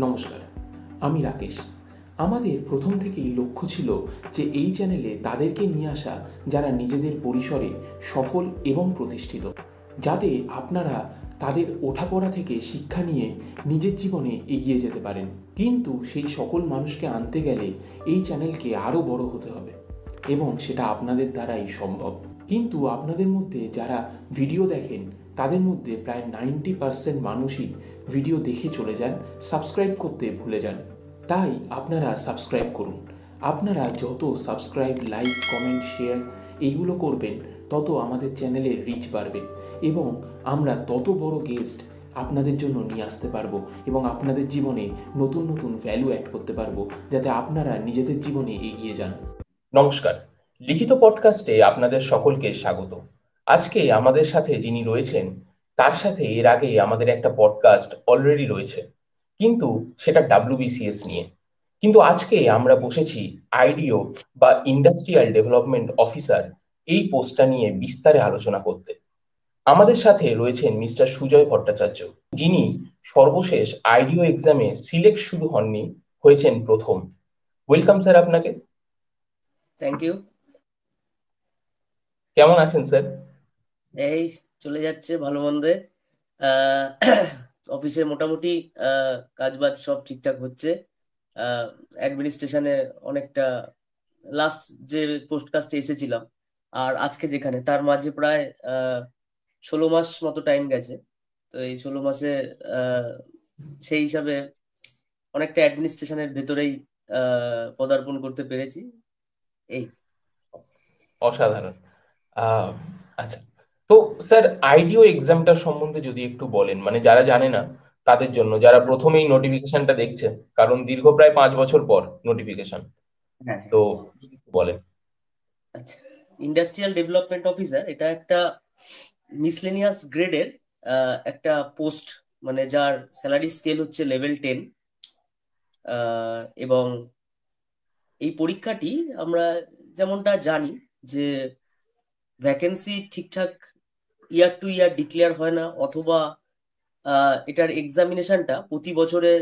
নমস্কার, আমি রাকেশ। আমাদের প্রথম থেকেই লক্ষ্য ছিল যে এই চ্যানেলে তাদেরকে নিয়ে আসা যারা নিজেদের পরিসরে সফল এবং প্রতিষ্ঠিত, যাতে আপনারা তাদের ওঠাপড়া থেকে শিক্ষা নিয়ে নিজের জীবনে এগিয়ে যেতে পারেন। কিন্তু সেই সকল মানুষকে আনতে গেলে এই চ্যানেলকে আরও বড় হতে হবে এবং সেটা আপনাদের দ্বারাই সম্ভব। কিন্তু আপনাদের মধ্যে যারা ভিডিও দেখেন তাদের মধ্যে প্রায় 90% মানুষই ভিডিও দেখে চলে যান, সাবস্ক্রাইব করতে ভুলে যান। তাই আপনারা সাবস্ক্রাইব করুন। আপনারা যত সাবস্ক্রাইব, লাইক, কমেন্ট, শেয়ার এইগুলো করবেন, তত আমাদের চ্যানেলের রিচ বাড়বে এবং আমরা তত বড় গেস্ট আপনাদের জন্য নিয়ে আসতে পারবো এবং আপনাদের জীবনে নতুন নতুন ভ্যালু অ্যাড করতে পারবো, যাতে আপনারা নিজেদের জীবনে এগিয়ে যান। নমস্কার, লিখিত পডকাস্টে আপনাদের সকলকে স্বাগত। আজকে আমাদের সাথে যিনি রয়েছেন, তার সাথে এর আগে আমাদের একটা পডকাস্ট অলরেডি রয়েছে, কিন্তু সেটা WBCS নিয়ে। কিন্তু আজকে আমরা বসেছি আইডিও বা ইন্ডাস্ট্রিয়াল ডেভেলপমেন্ট অফিসার এই পোস্টটা নিয়ে বিস্তারে আলোচনা করতে। আমাদের সাথে রয়েছেন মিস্টার সুজয় ভট্টাচার্য, যিনি সর্বশেষ আইডিও এক্সামে সিলেক্ট শুধু হননি, হয়েছেন প্রথম। ওয়েলকাম স্যার আপনাকে। Thank you. কেমন আছেন স্যার? এই চলে যাচ্ছে ভালো মন্দে। অফিসে মোটামুটি কাজবাজ সব ঠিকঠাক হচ্ছে। অ্যাডমিনিস্ট্রেশনে অনেকটা লাস্ট যে পোস্টকাস্টে এসেছিলাম আর আজকে যেখানে, তার মাঝে প্রায় 16 মাস মতো টাইম গেছে। তো এই 16 মাসে সেই হিসাবে অনেকটা অ্যাডমিনিস্ট্রেশনের ভেতরেই পদার্পণ করতে পেরেছি। এই অসাধারণ। আহ, আচ্ছা, তো স্যার আইডিও এক্সামটা সম্বন্ধে যদি একটু বলেন, মানে যারা জানে না তাদের জন্য, যারা প্রথমেই নোটিফিকেশনটা দেখছে, কারণ দীর্ঘ প্রায় 5 বছর পর নোটিফিকেশন, হ্যাঁ, তো একটু বলেন। আচ্ছা, ইন্ডাস্ট্রিয়াল ডেভেলপমেন্ট অফিসার এটা একটা মিসলেনিয়াস গ্রেডের একটা পোস্ট, মানে যার স্যালারি স্কেল হচ্ছে লেভেল 10। এবং এই পরীক্ষাটি আমরা যেমনটা জানি যে ভ্যাকেন্সি ঠিকঠাক ইয়ার টু ইয়ার ডিক্লেয়ার হয় না, অথবা এটার এক্সামিনেশনটা প্রতি বছরে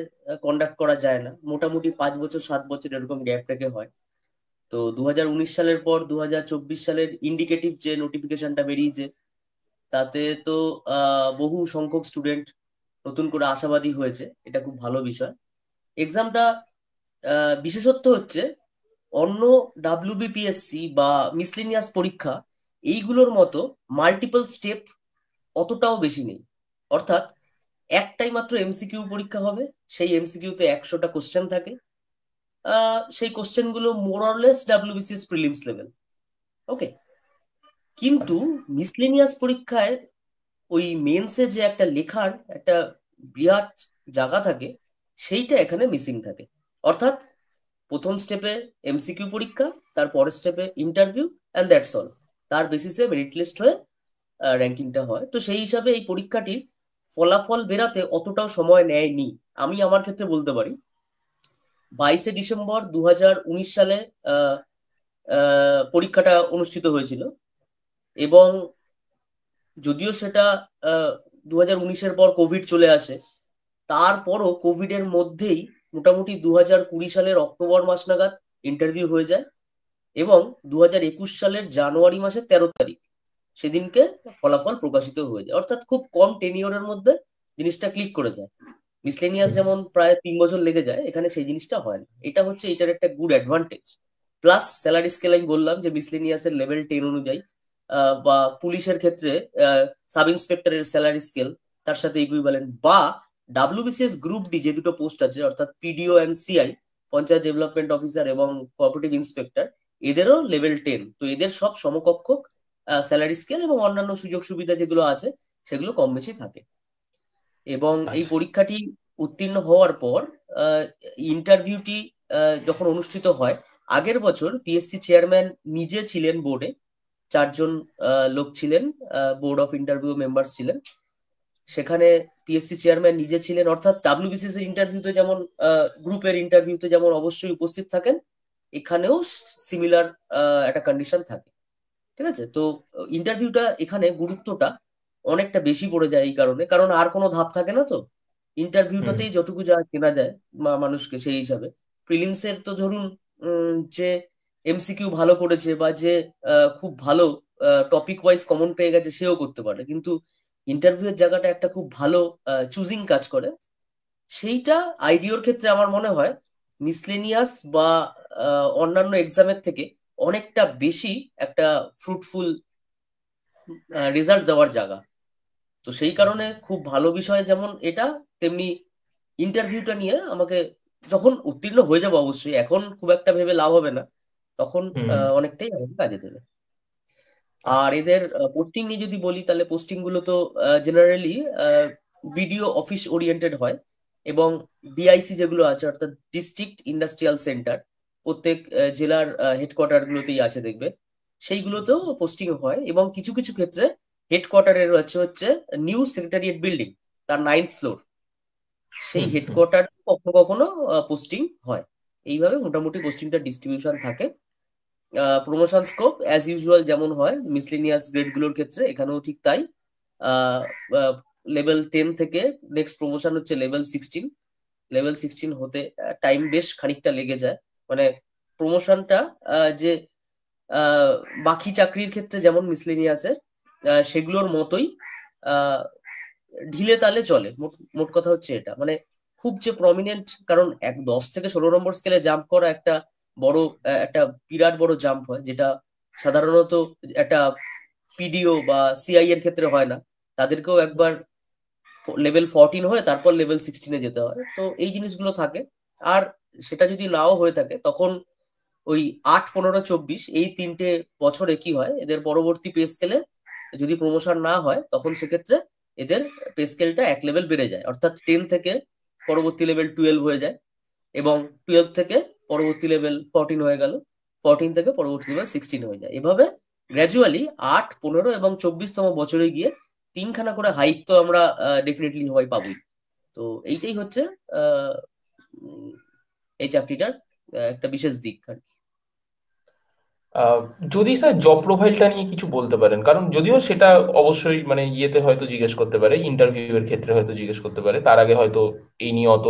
কন্ডাক্ট করা যায় না, মোটামুটি 5 বছর 7 বছর এরকম গ্যাপ রেখে হয়। তো 2019 সালের পর 2024 সালের ইন্ডিকেটিভ যে নোটিফিকেশনটা বেরিয়েছে, তাতে তো বহু সংখ্যক স্টুডেন্ট নতুন করে আশাবাদী হয়েছে। এটা খুব ভালো বিষয়। এক্সামটা বিশেষত্ব হচ্ছে অন্য ডাব্লিউবিপিএসসি বা মিসলেনিয়াস পরীক্ষা এইগুলোর মতো মাল্টিপল স্টেপ অতটাও বেশি নেই। অর্থাৎ একটাই মাত্র এমসিকিউ পরীক্ষা হবে, সেই এমসিকিউতে 100টা কোশ্চেন থাকে। সেই কোশ্চেনগুলো more or less WBCS prelims level. Okay, কিন্তু মিসলেনিয়াস পরীক্ষায় ওই মেন্সে যে একটা লেখার একটা বিরাট জায়গা থাকে, সেইটা এখানে মিসিং থাকে। অর্থাৎ প্রথম স্টেপে এমসিকিউ পরীক্ষা, তার পরের স্টেপে ইন্টারভিউ, অ্যান্ড দ্যাটস অল। তার বেসিসে মেরিট লিস্ট হয়ে র্যাঙ্কিংটা হয়। তো সেই হিসাবে এই পরীক্ষাটির ফলাফল বেরাতে অতটাও সময় নেয়নি। আমি আমার ক্ষেত্রে বলতে পারি 22শে ডিসেম্বর 2019 সালে আহ, পরীক্ষাটা অনুষ্ঠিত হয়েছিল। এবং যদিও সেটা 2019-এর পর কোভিড চলে আসে, তারপরও কোভিডের মধ্যেই মোটামুটি 2020 সালের অক্টোবর মাস নাগাদ ইন্টারভিউ হয়ে যায়। এবং 2021 সালের জানুয়ারি মাসের 13 তারিখ সেদিনকে ফলাফল প্রকাশিত হয়ে যায়। অর্থাৎ খুব কম টেনিওরের মধ্যে জিনিসটা ক্লিক করে যায়। মিসলেনিয়াস যেমন প্রায় 3 বছর লেগে যায়, এখানে সেই জিনিসটা হয় না। এটা হচ্ছে এটার একটা good advantage. Plus salary scale আমি বললাম যে মিসলেনিয়াসের লেভেল 10 অনুযায়ী, বা পুলিশের ক্ষেত্রে সাব ইন্সপেক্টরের স্যালারি স্কেল তার সাথে ইকুইভ্যালেন্ট, বা ডাব্লিউবিসিএস গ্রুপ ডি যে দুটো পোস্ট আছে, অর্থাৎ PDO and CI, panchayat development officer এবং কোঅপারেটিভ ইন্সপেক্টর, এদেরও লেভেল 10। তো এদের সব সমকক্ষ স্যালারি স্কেল এবং অন্যান্য সুযোগ সুবিধা যেগুলো আছে সেগুলো কম বেশি থাকে। এবং এই আচ্ছা। পরীক্ষাটি উত্তীর্ণ হওয়ার পর ইন্টারভিউটি যখন অনুষ্ঠিত হয়, আগের বছর পিএসসি চেয়ারম্যান নিজে ছিলেন বোর্ডে। 4 জন লোক ছিলেন, বোর্ড অফ ইন্টারভিউ মেম্বার ছিলেন। সেখানে পিএসসি চেয়ারম্যান নিজে ছিলেন। অর্থাৎ ডাব্লিউবিসিএস এর ইন্টারভিউতে যেমন গ্রুপের ইন্টারভিউতে যেমন অবশ্যই উপস্থিত থাকেন, এখানেও সিমিলার একটা কন্ডিশন থাকে। ঠিক আছে, তো ইন্টারভিউটা এখানে গুরুত্বটা অনেকটা বেশি পড়ে যায় এই কারণে, কারণ আর কোনো ধাপ থাকে না। তো হুম ইন্টারভিউটাতেই যতটুকু যা কেনা যায় মানুষকে সেই হিসাবে। প্রিলিমসের তো ধরুন যে এমসিকিউ ভালো করেছে বা যে খুব ভালো টপিক ওয়াইজ কমন পেয়ে গেছে সেও করতে পারে, কিন্তু ইন্টারভিউ এর জায়গাটা একটা খুব ভালো চুজিং কাজ করে। সেইটা আইডিওর ক্ষেত্রে আমার মনে হয় মিসলেনিয়াস বা অন্যান্য এক্সামের থেকে অনেকটা বেশি একটা ফ্রুটফুল রেজাল্ট দেওয়ার জায়গা। তো সেই কারণে খুব ভালো বিষয় যেমন এটা, তেমনি ইন্টারভিউটা নিয়ে আমাকে যখন উত্তীর্ণ হয়ে যাবো, অবশ্যই এখন খুব একটা ভেবে লাভ হবে না, তখন হুম। অনেকটাই আমাকে কাজে দেবে। আর আচ্ছা। এদের পোস্টিং নিয়ে যদি বলি, তাহলে পোস্টিং গুলো তো জেনারেলি বিডিও অফিস ওরিয়েন্টেড হয়, এবং ডিআইসি যেগুলো আছে অর্থাৎ ডিস্ট্রিক্ট ইন্ডাস্ট্রিয়াল সেন্টার, প্রত্যেক জেলার হেডকোয়ার্টার গুলোতেই আছে দেখবে, সেইগুলোতেও পোস্টিং হয়। এবং কিছু কিছু ক্ষেত্রে হেডকোয়ার্টারের হচ্ছে নিউ সেক্রেটারিয়েট বিল্ডিং, তার 9th ফ্লোর, সেই হুম হুম। হেডকোয়ার্টার কখনো কখনো পোস্টিং হয়। এইভাবে মোটামুটি পোস্টিংটা ডিস্ট্রিবিউশন থাকে। প্রমোশন স্কোপ অ্যাজ ইউজুয়াল যেমন হয় মিসলেনিয়াস গ্রেডগুলোর ক্ষেত্রে, এখানেও ঠিক তাই। লেভেল 10 থেকে নেক্সট প্রমোশন হচ্ছে লেভেল 16। লেভেল 16 হতে টাইম বেশ খানিকটা লেগে যায়, মানে প্রমোশনটা যে আহ, বাকি চাকরির ক্ষেত্রে যেমন মিসলেনিয়াসের সেগুলোর মতোই আহ, ঢিলে তালে চলে। মোট মোট কথা হচ্ছে এটা, মানে খুব যে প্রমিনেন্ট, কারণ 10 থেকে 16 নম্বর স্কেলে জাম্প করা একটা বড় একটা বিরাট বড় জাম্প হয়, যেটা সাধারণত একটা পিডিও বা সিআই এর ক্ষেত্রে হয় না। তাদেরকেও একবার লেভেল 14 হয়ে তারপর লেভেল 16-এ যেতে হয়, তো এই জিনিসগুলো থাকে। আর সেটা যদি নাও হয়ে থাকে, তখন ওই 8, 15, 24 এই 3টে বছরে কি হয়, এদের পরবর্তী পে স্কেলে যদি প্রমোশন না হয়, তখন সেক্ষেত্রে এদের পে স্কেলটা 1 লেভেল বেড়ে যায়, অর্থাৎ 10 থেকে পরবর্তী লেভেল 12 হয়ে যায়, এবং 12 থেকে পরবর্তী লেভেল 14 হয়ে গেল, 14 থেকে পরবর্তী লেভেল 16 হয়ে যায়। এভাবে গ্র্যাজুয়ালি 8, 15 এবং 24তম বছরে গিয়ে তিনখানা করে হাইক তো আমরা ডেফিনেটলি সবাই পাবোই। তো এইটাই হচ্ছে আহ, উম, এই চাকরিটার একটা বিশেষ দিক আর কি। আহ, যদি স্যার জব প্রোফাইলটা নিয়ে কিছু বলতে পারেন, কারণ যদিও সেটা অবশ্যই মানে ইয়েতে হয়তো জিজ্ঞেস করতে পারে, ইন্টারভিউ এর ক্ষেত্রে হয়তো জিজ্ঞেস করতে পারে, তার আগে হয়তো এই নিয়ে অত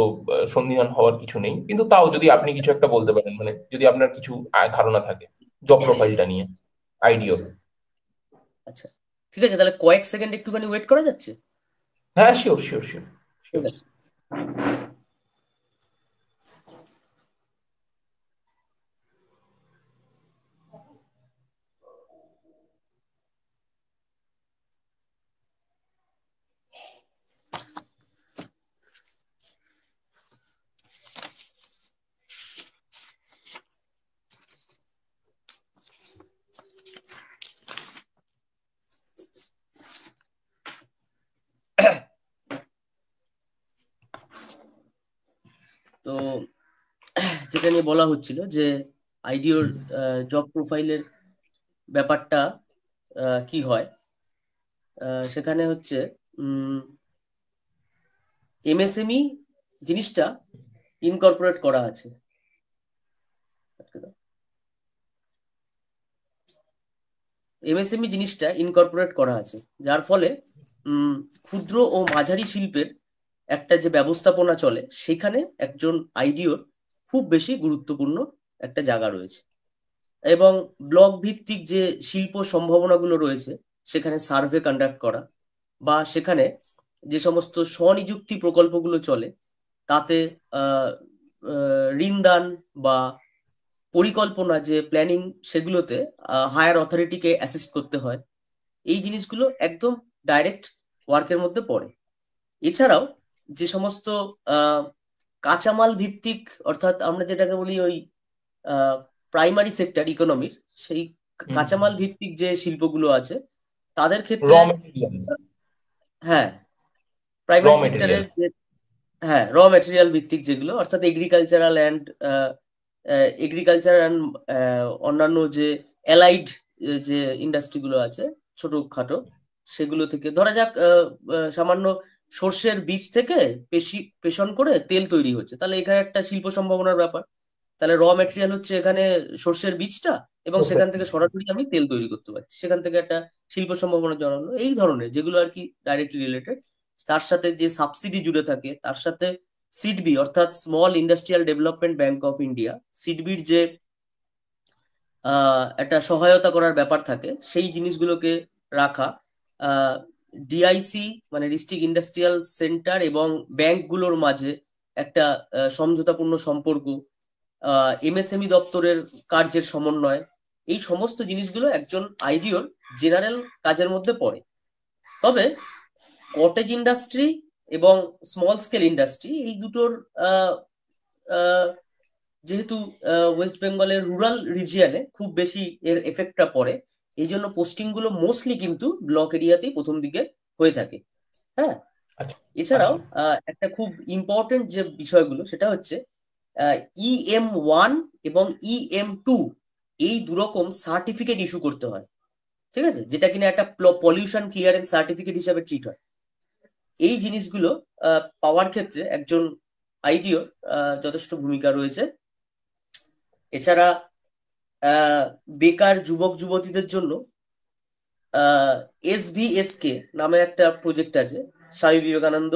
সন্দিহান হওয়ার কিছু নেই, কিন্তু তাও যদি আপনি কিছু একটা বলতে পারেন, মানে যদি আপনার কিছু ধারণা থাকে জব প্রোফাইলটা নিয়ে, আইডিও। আচ্ছা, আচ্ছা, ঠিক আছে, তাহলে কয়েক সেকেন্ড একটুখানি ওয়েট করা যাচ্ছে। হ্যাঁ, শিওর শিওর শিওর ঠিক শিওর। আছে। তো যেটা নিয়ে বলা হচ্ছিল যে আইডিওর জব প্রোফাইলের ব্যাপারটা কি হয়, সেখানে হচ্ছে এমএসএমই জিনিসটা ইনকর্পোরেট করা আছে। এমএসএমই জিনিসটা ইনকর্পোরেট করা আছে, যার ফলে উম, ক্ষুদ্র ও মাঝারি শিল্পের একটা যে ব্যবস্থাপনা চলে, সেখানে একজন আইডিওর খুব বেশি গুরুত্বপূর্ণ একটা জায়গা রয়েছে। এবং ব্লক ভিত্তিক যে শিল্প সম্ভাবনাগুলো রয়েছে, সেখানে সার্ভে কন্ডাক্ট করা, বা সেখানে যে সমস্ত স্বনিযুক্তি প্রকল্পগুলো চলে, তাতে আহ, ঋণ দান বা পরিকল্পনা যে প্ল্যানিং, সেগুলোতে হায়ার অথরিটিকে অ্যাসিস্ট করতে হয়। এই জিনিসগুলো একদম ডাইরেক্ট ওয়ার্কের মধ্যে পড়ে। এছাড়াও যে সমস্ত আহ, কাঁচামাল ভিত্তিক, অর্থাৎ আমরা যেটাকে বলি ওই প্রাইমারি সেক্টর ইকোনমির, সেই হুম। কাঁচামাল ভিত্তিক যে শিল্পগুলো আছে, তাদের র ক্ষেত্রে মেটেরিয়াল। হ্যাঁ, র প্রাইমারি মেটেরিয়াল। সেক্টরের, হ্যাঁ, র ম্যাটেরিয়াল ভিত্তিক যেগুলো, অর্থাৎ এগ্রিকালচারাল অ্যান্ড এগ্রিকালচার অ্যান্ড অন্যান্য যে অ্যালাইড যে ইন্ডাস্ট্রিগুলো আছে ছোটখাটো, সেগুলো থেকে ধরা যাক সামান্য সর্ষের বীজ থেকে পেষণ করে তেল তৈরি হচ্ছে, তাহলে এখানে একটা শিল্প সম্ভাবনার ব্যাপার। তাহলে র ম্যাটেরিয়াল হচ্ছে এখানে সর্ষের বীজটা, এবং সেখান থেকে সরাসরি আমি তেল তৈরি করতে পারছি, সেখান থেকে একটা শিল্প সম্ভাবনা জন্মানো, এই ধরনের যেগুলো আর কি ডাইরেক্টলি রিলেটেড। তার সাথে যে সাবসিডি জুড়ে থাকে, তার সাথে সিডবি অর্থাৎ small industrial development bank of India, সিডবির যে একটা সহায়তা করার ব্যাপার থাকে, সেই জিনিসগুলোকে রাখা, ডিআইসি মানে ডিস্ট্রিক্ট ইন্ডাস্ট্রিয়াল সেন্টার এবং ব্যাংকগুলোর মাঝে একটা সমঝোতাপূর্ণ সম্পর্ক, এমএসএমই দপ্তরের কার্যের সমন্বয়, এই সমস্ত জিনিসগুলো একজন আইডিওর জেনারেল কাজের মধ্যে পড়ে। তবে কটেজ ইন্ডাস্ট্রি এবং স্মল স্কেল ইন্ডাস্ট্রি এই দুটোর আহ, আহ, যেহেতু ওয়েস্ট বেঙ্গলের রুরাল রিজিয়নে খুব বেশি এর এফেক্টটা পড়ে, এই জন্য পোস্টিং গুলো মোস্টলি কিন্তু ব্লক এরিয়াতেই প্রথম দিকে হয়ে থাকে। হ্যাঁ, আচ্ছা এছাড়াও আচ্ছা। একটা খুব ইম্পর্টেন্ট যে বিষয়গুলো সেটা হচ্ছে EM1 এবং EM2, এই দুরকম সার্টিফিকেট ইস্যু করতে হয়, ঠিক আছে, যেটা কিনা একটা পলিউশন ক্লিয়ারেন্স সার্টিফিকেট হিসাবে ট্রিট হয়। এই জিনিসগুলো পাওয়ার ক্ষেত্রে একজন আইডিও যথেষ্ট ভূমিকা রয়েছে। এছাড়া বেকার যুবক যুবতীদের জন্য SVSK নামে একটা প্রজেক্ট আছে, স্বামী বিবেকানন্দ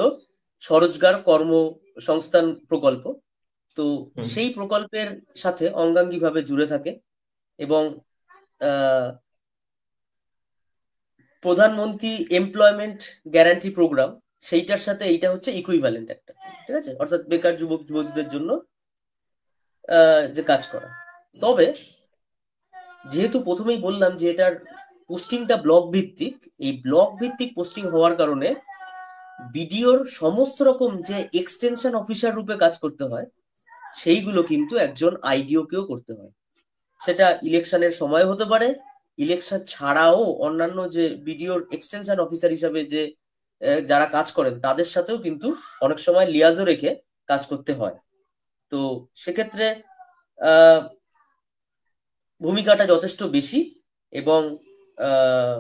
স্বরোজগার কর্মসংস্থান প্রকল্প। তো হুম। সেই প্রকল্পের সাথে অঙ্গাঙ্গিভাবে জুড়ে থাকে এবং আহ, প্রধানমন্ত্রী এমপ্লয়মেন্ট গ্যারান্টি প্রোগ্রাম, সেইটার সাথে এইটা হচ্ছে ইকুইভ্যালেন্ট একটা, ঠিক আছে, অর্থাৎ বেকার যুবক যুবতীদের জন্য যে কাজ করা। তবে যেহেতু প্রথমেই বললাম যে এটার পোস্টিংটা ব্লক ভিত্তিক, এই ব্লক ভিত্তিক পোস্টিং হওয়ার কারণে বিডিওর সমস্ত রকম যে এক্সটেনশন অফিসার রূপে কাজ করতে হয়, সেইগুলো কিন্তু একজন আইডিও কেও করতে হয়। সেটা ইলেকশনের সময় হতে পারে, ইলেকশন ছাড়াও অন্যান্য যে বিডিওর এক্সটেনশন অফিসার হিসাবে যে যারা কাজ করেন তাদের সাথেও কিন্তু অনেক সময় লিয়াজও রেখে কাজ করতে হয়। তো সেক্ষেত্রে আহ ভূমিকাটা যথেষ্ট বেশি এবং আহ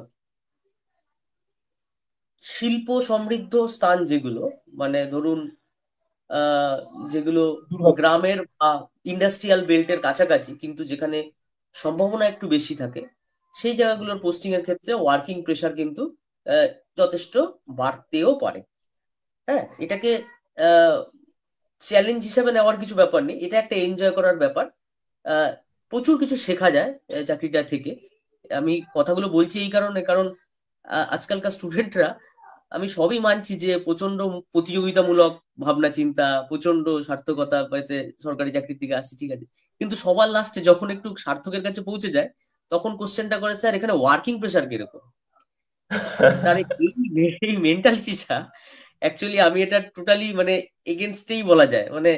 শিল্প সমৃদ্ধ স্থান যেগুলো, মানে ধরুন আহ যেগুলো দুর্গাপুর। গ্রামের বা ইন্ডাস্ট্রিয়াল বেল্টের কাছাকাছি কিন্তু যেখানে সম্ভাবনা একটু বেশি থাকে, সেই জায়গাগুলোর পোস্টিং এর ক্ষেত্রে ওয়ার্কিং প্রেশার কিন্তু আহ, যথেষ্ট বাড়তেও পারে। হ্যাঁ, এটাকে চ্যালেঞ্জ হিসাবে নেওয়ার কিছু ব্যাপার নেই, এটা একটা এনজয় করার ব্যাপার। আহ, প্রচুর কিছু শেখা যায় চাকরিটা থেকে। আমি কথাগুলো বলছি এই কারণে, কারণ আজকালকার স্টুডেন্টরা, আমি সবই মানছি যে প্রচন্ড প্রতিযোগিতামূলক ভাবনা চিন্তা, প্রচন্ড সার্থকতা পেতে সরকারি চাকরির দিকে আসছে, ঠিক আছে, কিন্তু সবার লাস্টে যখন একটু সার্থকের কাছে পৌঁছে যায়, তখন কোশ্চেনটা করে, স্যার এখানে ওয়ার্কিং প্রেশার কিরকম? তার এই মেন্টালিটিটা অ্যাকচুয়ালি আমি এটা টোটালি মানে এগেনস্টেই বলা যায়। মানে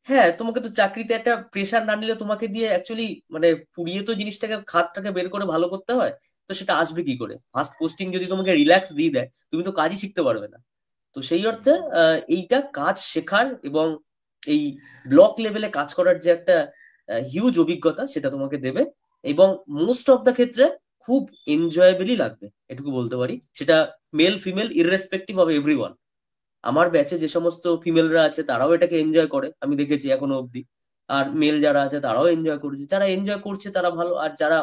হ্যাঁ, তোমাকে তো চাকরিতে একটা প্রেশার না নিলে তোমাকে দিয়ে অ্যাকচুয়ালি মানে পুড়িয়ে তো জিনিসটাকে খাতটাকে বের করে ভালো করতে হয়। তো সেটা আসবে কি করে? ফার্স্ট পোস্টিং যদি তোমাকে রিল্যাক্স দিয়ে দেয়, তুমি তো কাজই শিখতে পারবে না। তো সেই অর্থে এইটা কাজ শেখার এবং এই ব্লক লেভেলে কাজ করার যে একটা হিউজ অভিজ্ঞতা, সেটা তোমাকে দেবে এবং মোস্ট অফ দ্য ক্ষেত্রে খুব এনজয়েবলই লাগবে, এটুকু বলতে পারি। সেটা male female irrespective of everyone. আমার ব্যাচে যে সমস্ত ফিমেলরা আছে তারাও এটাকে এনজয় করে, আমি দেখেছি এখনো অব্দি। আর মেল যারা আছে তারাও এনজয় করছে, যারা এনজয় করছে তারা ভালো, আর যারা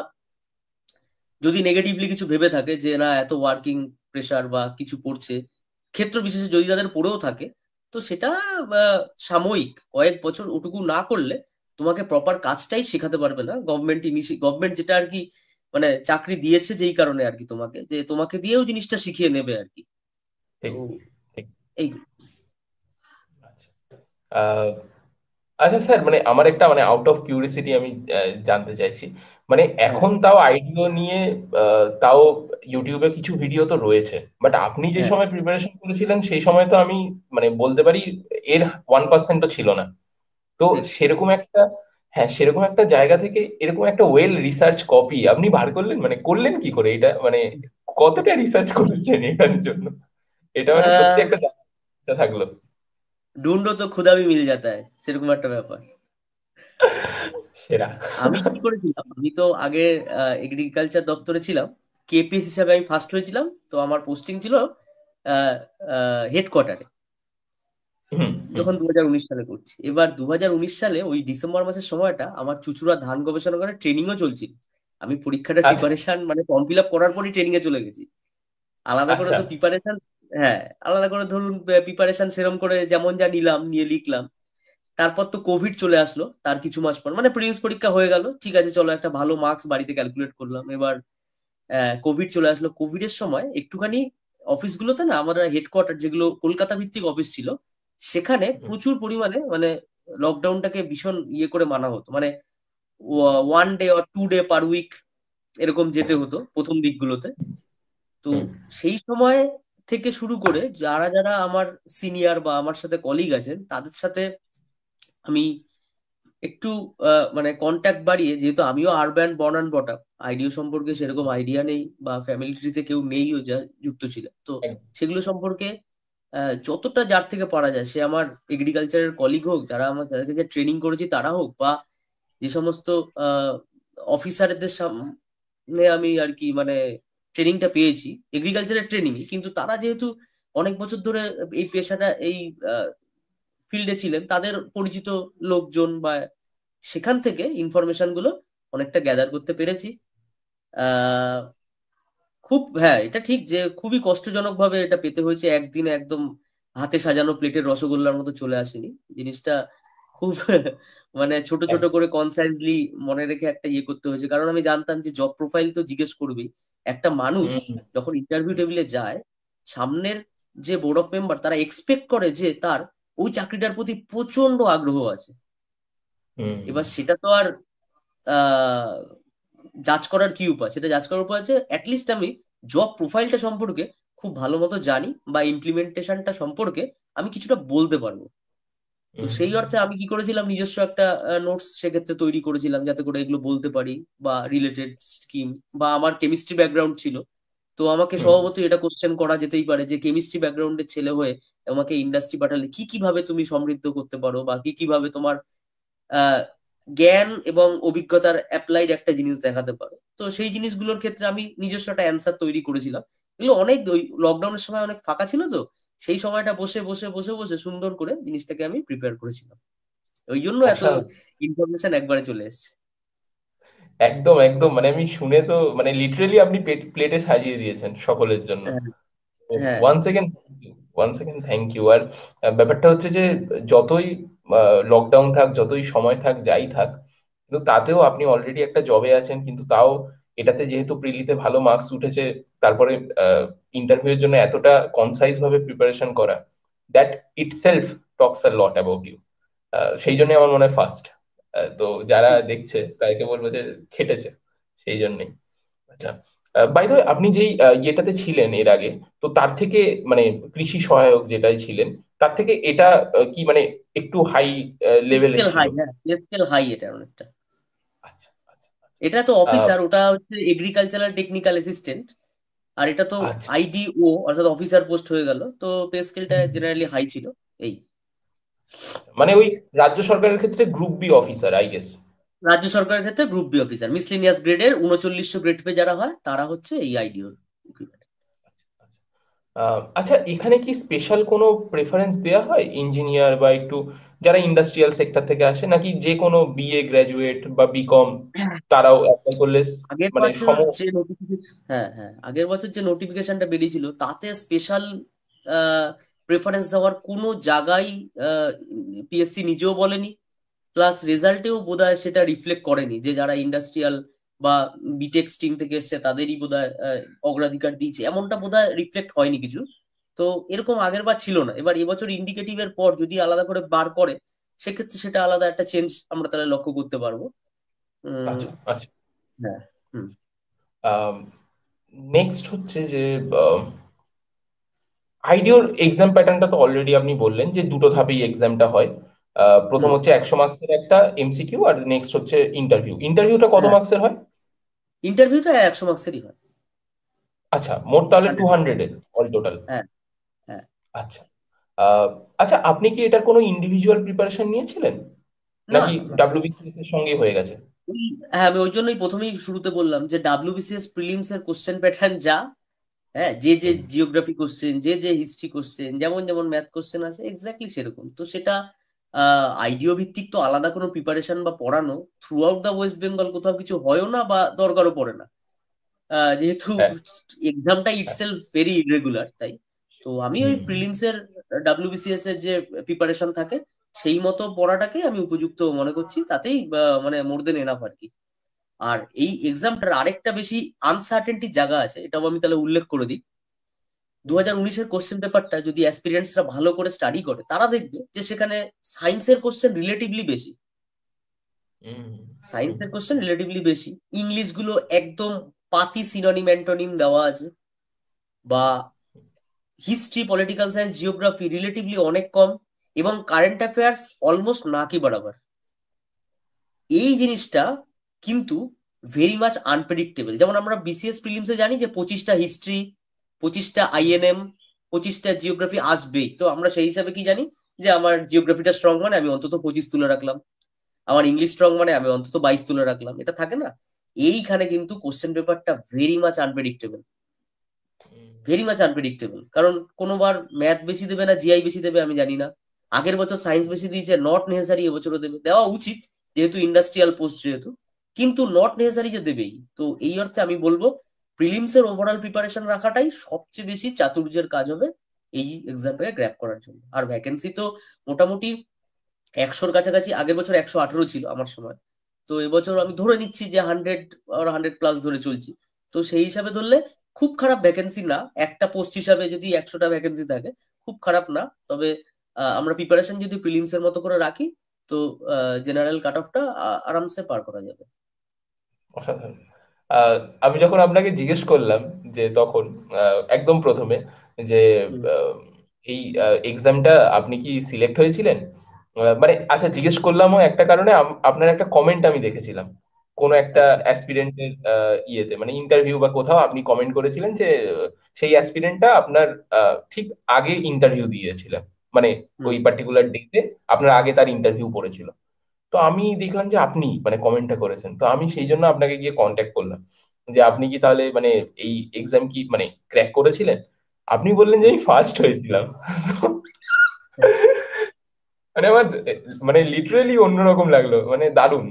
যদি নেগেটিভলি কিছু ভেবে থাকে যে না এত ওয়ার্কিং প্রেশার বা কিছু পড়ছে, ক্ষেত্র বিশেষে যদি তাদের পড়েও থাকে, তো সেটা সাময়িক, কয়েক বছর ওটুকু না করলে তোমাকে প্রপার কাজটাই শেখাতে পারবে না গভর্নমেন্ট। গভর্নমেন্ট যেটা আর কি মানে চাকরি দিয়েছে যেই কারণে আর কি তোমাকে, যে তোমাকে দিয়েও জিনিসটা শিখিয়ে নেবে আর কি। তো ঠিক ঠিক। এই আচ্ছা। আহ, আচ্ছা স্যার, মানে আমার একটা মানে আউট অফ কিউরিসিটি আমি জানতে চাইছি, মানে হ্যাঁ, এখন তাও আইডিও নিয়ে তাও ইউটিউবে কিছু ভিডিও তো রয়েছে, বাট আপনি যে হ্যাঁ, সময় প্রিপারেশন করেছিলেন সেই সময় তো আমি মানে বলতে পারি এর 1%ও ছিল না। তো ঠিক। সেরকম একটা, হ্যাঁ সেরকম একটা জায়গা থেকে এরকম একটা ওয়েল রিসার্চ কপি আপনি বার করলেন, মানে করলেন কি করে এটা, মানে কতটা রিসার্চ করেছেন এটার জন্য? এটা মানে সত্যি আহ একটা জানার ইচ্ছা থাকলো। ঢুন্ডো তো খুদা ভি মিল যাতা है, সেরকম একটা ব্যাপার। সেরা। আমি কি করেছিলাম, আমি তো আগে এগ্রিকালচার দপ্তরে ছিলাম, কেপিএস হিসাবে আমি ফার্স্ট হয়েছিলাম। তো আমার পোস্টিং ছিল হেডকোয়ার্টারে, হুম হুম। যখন 2019 সালে করছি। এবার 2019 সালে ওই ডিসেম্বর মাসের সময়টা আমার চুচুড়া ধান গবেষণাগারে ট্রেনিংও চলছিল। আমি পরীক্ষাটা আচ্ছা প্রিপারেশন মানে ফর্ম ফিল আপ করার পরই ট্রেনিং এ চলে গেছি। আলাদা করে আচ্ছা। তো প্রিপারেশন হ্যাঁ, আলাদা করে ধরুন প্রিপারেশন সেরম করে যেমন যা নিলাম, নিয়ে লিখলাম। তারপর তো কোভিড চলে আসলো তার কিছু মাস পর, মানে প্রিলিমস পরীক্ষা হয়ে গেল, ঠিক আছে চলো একটা ভালো মার্কস বাড়িতে ক্যালকুলেট করলাম। এবার কোভিড চলে আসলো। কোভিডের সময় একটুখানি অফিসগুলোতে না, আমাদের হেডকোয়ার্টার যেগুলো কলকাতা ভিত্তিক অফিস ছিল, সেখানে হুম, প্রচুর পরিমাণে মানে লকডাউনটাকে ভীষণ ইয়ে করে মানা হতো, মানে 1 day or 2 day per week এরকম যেতে হতো প্রথম দিকগুলোতে। তো হুম, সেই সময় থেকে শুরু করে যারা যারা আমার সিনিয়র বা আমার সাথে কলিগ আছেন, তাদের সাথে আমি একটু মানে কন্ট্যাক্ট বাড়িয়ে, যেহেতু আমিও urban born and brought up, আইডিও সম্পর্কে সেরকম আইডিয়া নেই, বা ফ্যামিলি ট্রিতে কেউ নেইও যা যুক্ত ছিল, তো একদম। সেগুলো সম্পর্কে যতটা যার থেকে পারা যায়, সে আমার এগ্রিকালচারের কলিগ হোক, যারা আমার যাদেরকে যে ট্রেনিং করেছি তারা হোক, বা যে সমস্ত অফিসারদের সামনে আমি আর কি মানে ট্রেনিংটা পেয়েছি, এগ্রিকালচারের ট্রেনিং, কিন্তু তারা যেহেতু অনেক বছর ধরে এই পেশাটা এই ফিল্ডে ছিলেন, তাদের পরিচিত লোকজন বা সেখান থেকে ইনফরমেশন গুলো অনেকটা গ্যাদার করতে পেরেছি। আহ খুব, হ্যাঁ এটা ঠিক যে খুবই কষ্টজনক ভাবে এটা পেতে হয়েছে, একদিনে একদম হাতে সাজানো প্লেটের রসগোল্লার মতো চলে আসেনি জিনিসটা। খুব মানে ছোট ছোট একদম। করে কনসাইজলি মনে রেখে একটা ইয়ে করতে হয়েছে, কারণ আমি জানতাম যে জব প্রোফাইল তো জিজ্ঞেস করবেই। একটা মানুষ হুম, হুম, যখন ইন্টারভিউ টেবিলে যায়, সামনের যে বোর্ড অফ মেম্বার তারা এক্সপেক্ট করে যে তার ওই চাকরিটার প্রতি প্রচন্ড আগ্রহ আছে। হুম, এবার সেটা তো আর আহ জাজ করার কি উপায়, সেটা জাজ করার উপায় আছে অ্যাটলিস্ট আমি জব প্রোফাইলটা সম্পর্কে খুব ভালো মতো জানি, বা ইমপ্লিমেন্টেশনটা সম্পর্কে আমি কিছুটা বলতে পারবো। তো হুম, সেই অর্থে আমি কি করেছিলাম, নিজস্ব একটা নোটস সেক্ষেত্রে তৈরি করেছিলাম, যাতে করে এগুলো বলতে পারি, বা রিলেটেড স্কিম, বা আমার কেমিস্ট্রি ব্যাকগ্রাউন্ড ছিল। তো আমাকে হুম, স্বভাবতই এটা কোশ্চেন করা যেতেই পারে যে কেমিস্ট্রি ব্যাকগ্রাউন্ডের ছেলে হয়ে আমাকে ইন্ডাস্ট্রি পাঠালে কি কিভাবে তুমি সমৃদ্ধ করতে পারো, বা কি কিভাবে তোমার আহ, জ্ঞান এবং অভিজ্ঞতার অ্যাপ্লাইড একটা জিনিস দেখাতে পারো। তো সেই জিনিসগুলোর ক্ষেত্রে আমি নিজস্ব একটা অ্যান্সার তৈরি করেছিলাম। এগুলো অনেক ওই লকডাউনের সময় অনেক ফাঁকা ছিল, তো সেই সময়টা বসে বসে বসে বসে সুন্দর করে জিনিসটাকে আমি প্রিপেয়ার করেছিলাম। ওই জন্য এত অসাধারণ। ইনফরমেশন একবারে চলে এসেছে। একদম একদম, মানে আমি শুনে তো মানে লিটারেলি আপনি প্লেটে সাজিয়ে দিয়েছেন সকলের জন্য। হ্যাঁ, হ্যাঁ, one second, one second, thank you. আর ব্যাপারটা হচ্ছে যে যতই লকডাউন থাক, যতই সময় থাক, যাই থাক, কিন্তু তাতেও আপনি অলরেডি একটা জবে আছেন, কিন্তু তাও এটাতে যেহেতু প্রিলিতে ভালো মার্কস উঠেছে, তারপরে ইন্টারভিউ এর জন্য এতটা কনসাইজ ভাবে প্রিপারেশন করা, that itself talks a lot about you. সেই জন্য আমার মনে হয় ফার্স্ট, তো যারা দেখছে তাদেরকে বলবো যে খেটেছে সেই জন্যই। আচ্ছা, বাই দ্য ওয়ে, আপনি যেই ইয়েটাতে ছিলেন এর আগে, তো তার থেকে মানে কৃষি সহায়ক যেটাই ছিলেন, তার থেকে এটা কি মানে একটু হাই লেভেলের স্কেল ছিল? হাই, হ্যাঁ স্কেল হাই এটা অনেকটা। আচ্ছা, আচ্ছা, এটা তো আহ, অফিসার, ওটা হচ্ছে এগ্রিকালচারাল টেকনিক্যাল অ্যাসিস্ট্যান্ট, আর এটা তো আচ্ছা। আইডিও অর্থাৎ অফিসার পোস্ট হয়ে গেল, তো পে স্কেলটা হুম, হুম। জেনারেলি হাই ছিল। এই আচ্ছা, মানে ওই রাজ্য সরকারের ক্ষেত্রে group B officer, I guess. রাজ্য সরকারের ক্ষেত্রে গ্রুপ বি অফিসার, মিসলিনিয়াস গ্রেডের 3900 গ্রেড পে যারা হয় তারা হচ্ছে এই আইডিও। আচ্ছা, এখানে কি স্পেশাল কোনো প্রেফারেন্স দেওয়া হয় ইঞ্জিনিয়ার বা একটু যারা ইন্ডাস্ট্রিয়াল সেক্টর থেকে আসে, নাকি যে কোনো বিএ গ্র্যাজুয়েট বা বিকম তারাও অ্যাপ্লাই করলে আগের মানে বছর সম? যে নোটিফিকেশন, হ্যাঁ হ্যাঁ, আগের বছর যে নোটিফিকেশনটা বেরিয়েছিল তাতে স্পেশাল প্রেফারেন্স দেওয়ার কোনো জায়গায় পিএসসি নিজেও বলেনি, প্লাস রেজাল্টেও বোধহয় সেটা রিফ্লেক্ট করেনি যে যারা ইন্ডাস্ট্রিয়াল বা বিটেক স্ট্রিম থেকে এসছে তাদেরই বোধহয় অগ্রাধিকার দিয়েছে, এমনটা বোধহয় রিফ্লেক্ট হয়নি কিছু। তো এরকম আগের বার ছিল না, এবার এবছর ইন্ডিকেটিভের পর যদি আলাদা করে বার করে, সেক্ষেত্রে সেটা আলাদা একটা চেঞ্জ আমরা তাহলে লক্ষ্য করতে পারবো। উম, আচ্ছা, আচ্ছা। হ্যাঁ, হুম, নেক্সট হচ্ছে যে আইডিওর এক্সাম প্যাটার্নটা তো অলরেডি আপনি বললেন যে দুটো ধাপেই এক্সামটা হয়। প্রথম হুম, হচ্ছে 100 মার্কসের একটা এমসিকিউ, আর নেক্সট হচ্ছে ইন্টারভিউ। ইন্টারভিউটা কত হ্যাঁ, মার্কসের হয়? ইন্টারভিউটা 100 মার্কসেরই হয়। আচ্ছা, মোট তাহলে টু 100, হান্ড্রেডের অল টোটাল। হ্যাঁ, হ্যাঁ। আচ্ছা। আহ, আচ্ছা, আপনি কি এটার কোনো ইন্ডিভিজুয়াল প্রিপারেশন নিয়েছিলেন, না, নাকি না, না, ডাব্লিউবিসিএস এর সঙ্গে হয়ে গেছে? হ্যাঁ আমি ওই জন্যই প্রথমেই শুরুতে বললাম যে ডাব্লিউবিসিএস প্রিলিমস এর কোশ্চেন প্যাটার্ন যা, হ্যাঁ যে যে হুম, জিওগ্রাফি কোশ্চেন, যে যে হিস্ট্রি কোশ্চেন, যেমন যেমন ম্যাথ কোশ্চেন আছে এক্স্যাক্টলি সেরকম, তো সেটা আইডিও ভিত্তিক, তো আলাদা কোনো প্রিপারেশন বা পড়ানো through out the West Bengal কোথাও কিছু হয়ও না বা দরকারও পড়ে না, যেহেতু হ্যাঁ, এক্সামটা হ্যাঁ, ইটসেলফ ভেরি ইরেগুলার, তাই। তো আমি ওই হুম প্রিলিমসের ডাব্লিউবিসিএস এর যে প্রিপারেশন থাকে সেই মতো পড়াটাকে আমি উপযুক্ত মনে করছি, তাতেই মানে মোর দেন এনাফ আর কি। আর এই এক্সামটার আরেকটা বেশি আনসার্টেনটি জায়গা আছে, এটাও আমি তাহলে উল্লেখ করে দিই। 2019-এর কোশ্চেন পেপারটা যদি অ্যাসপিরিয়েন্টসরা ভালো করে স্টাডি করে, তারা দেখবে যে সেখানে সায়েন্সের কোশ্চেন রিলেটিভলি বেশি। হুম হুম সায়েন্সের কোশ্চেন রিলেটিভলি বেশি, ইংলিশ গুলো একদম পাতি সিনোনিম অ্যান্টোনিম দেওয়া আছে, বা history, political science, geography relatively অনেক কম, এবং কারেন্ট অ্যাফেয়ার্স অলমোস্ট না কি বরাবর। এই জিনিসটা কিন্তু ভেরি মাচ আনপ্রেডিক্টেবল। যেমন আমরা বিসিএস প্রিলিমসে জানি যে 25টা হিস্ট্রি, 25টা আইএনএম, 25টা জিওগ্রাফি আসবেই, তো আমরা সেই হিসাবে কি জানি যে আমার জিওগ্রাফিটা স্ট্রং মানে আমি অন্তত 25 তুলে রাখলাম, আমার ইংলিশ স্ট্রং মানে আমি অন্তত 22 তুলে রাখলাম, এটা থাকে না। এইখানে কিন্তু কোশ্চেন পেপারটা very much unpredictable, very much unpredictable. কারণ কোনোবার ম্যাথ বেশি দেবে না জিআই বেশি দেবে আমি জানি না, আগের বছর সায়েন্স বেশি দিয়েছে, নট নেসেসারি এবছরও দেবে, দেওয়া উচিত যেহেতু ইন্ডাস্ট্রিয়াল পোস্ট যেহেতু, কিন্তু নট নেসেসারি যে দেবেই। তো এই অর্থে আমি বলবো প্রিলিমসের ওভারঅল প্রিপারেশন রাখাটাই সবচেয়ে বেশি চাতুর্যের কাজ হবে এই এক্সামটাকে গ্র্যাপ করার জন্য। আর ভ্যাকেন্সি তো মোটামুটি 100-র কাছাকাছি, আগের বছর 118 ছিল আমার সময়, তো এবছর আমি ধরে নিচ্ছি যে 100 প্লাস ধরে চলছি। তো সেই হিসাবে ধরলে খুব খারাপ ভ্যাকেন্সি না, একটা পোস্ট হিসাবে যদি 100টা ভ্যাকেন্সি থাকে খুব খারাপ না। তবে আমরা প্রিপারেশন যদি প্রিলিমস এর মতো করে রাখি, তো জেনারেল কাট অফটা আরামসে পার করা যাবে। অসাধারণ। আহ, আমি যখন আপনাকে জিজ্ঞেস করলাম যে তখন একদম প্রথমে যে হুম। আহ, এই এক্সামটা আপনি কি সিলেক্ট হয়েছিলেন, মানে আচ্ছা জিজ্ঞেস করলামও একটা কারণে, আপনার একটা কমেন্ট আমি দেখেছিলাম কোন একটা আচ্ছা। অ্যাসপিরেন্টের ইয়েতে, মানে ইন্টারভিউ বা কোথাও আপনি কমেন্ট করেছিলেন যে সেই অ্যাসপিরেন্টটা আপনার ঠিক আগে ইন্টারভিউ দিয়েছিলেন, মানে ওই হুম। পার্টিকুলার ডেতে আপনার আগে তার ইন্টারভিউ পড়েছিল। তো আমি দেখলাম যে আপনি মানে কমেন্টটা করেছেন, তো আমি সেই জন্য আপনাকে গিয়ে কন্ট্যাক্ট করলাম যে আপনি কি তাহলে মানে এই এক্সাম কি মানে ক্র্যাক করেছিলেন। আপনি বললেন যে হুম। আমি ফার্স্ট হয়েছিলাম। মানে আমার মানে লিটারেলি অন্যরকম লাগলো, মানে দারুণ।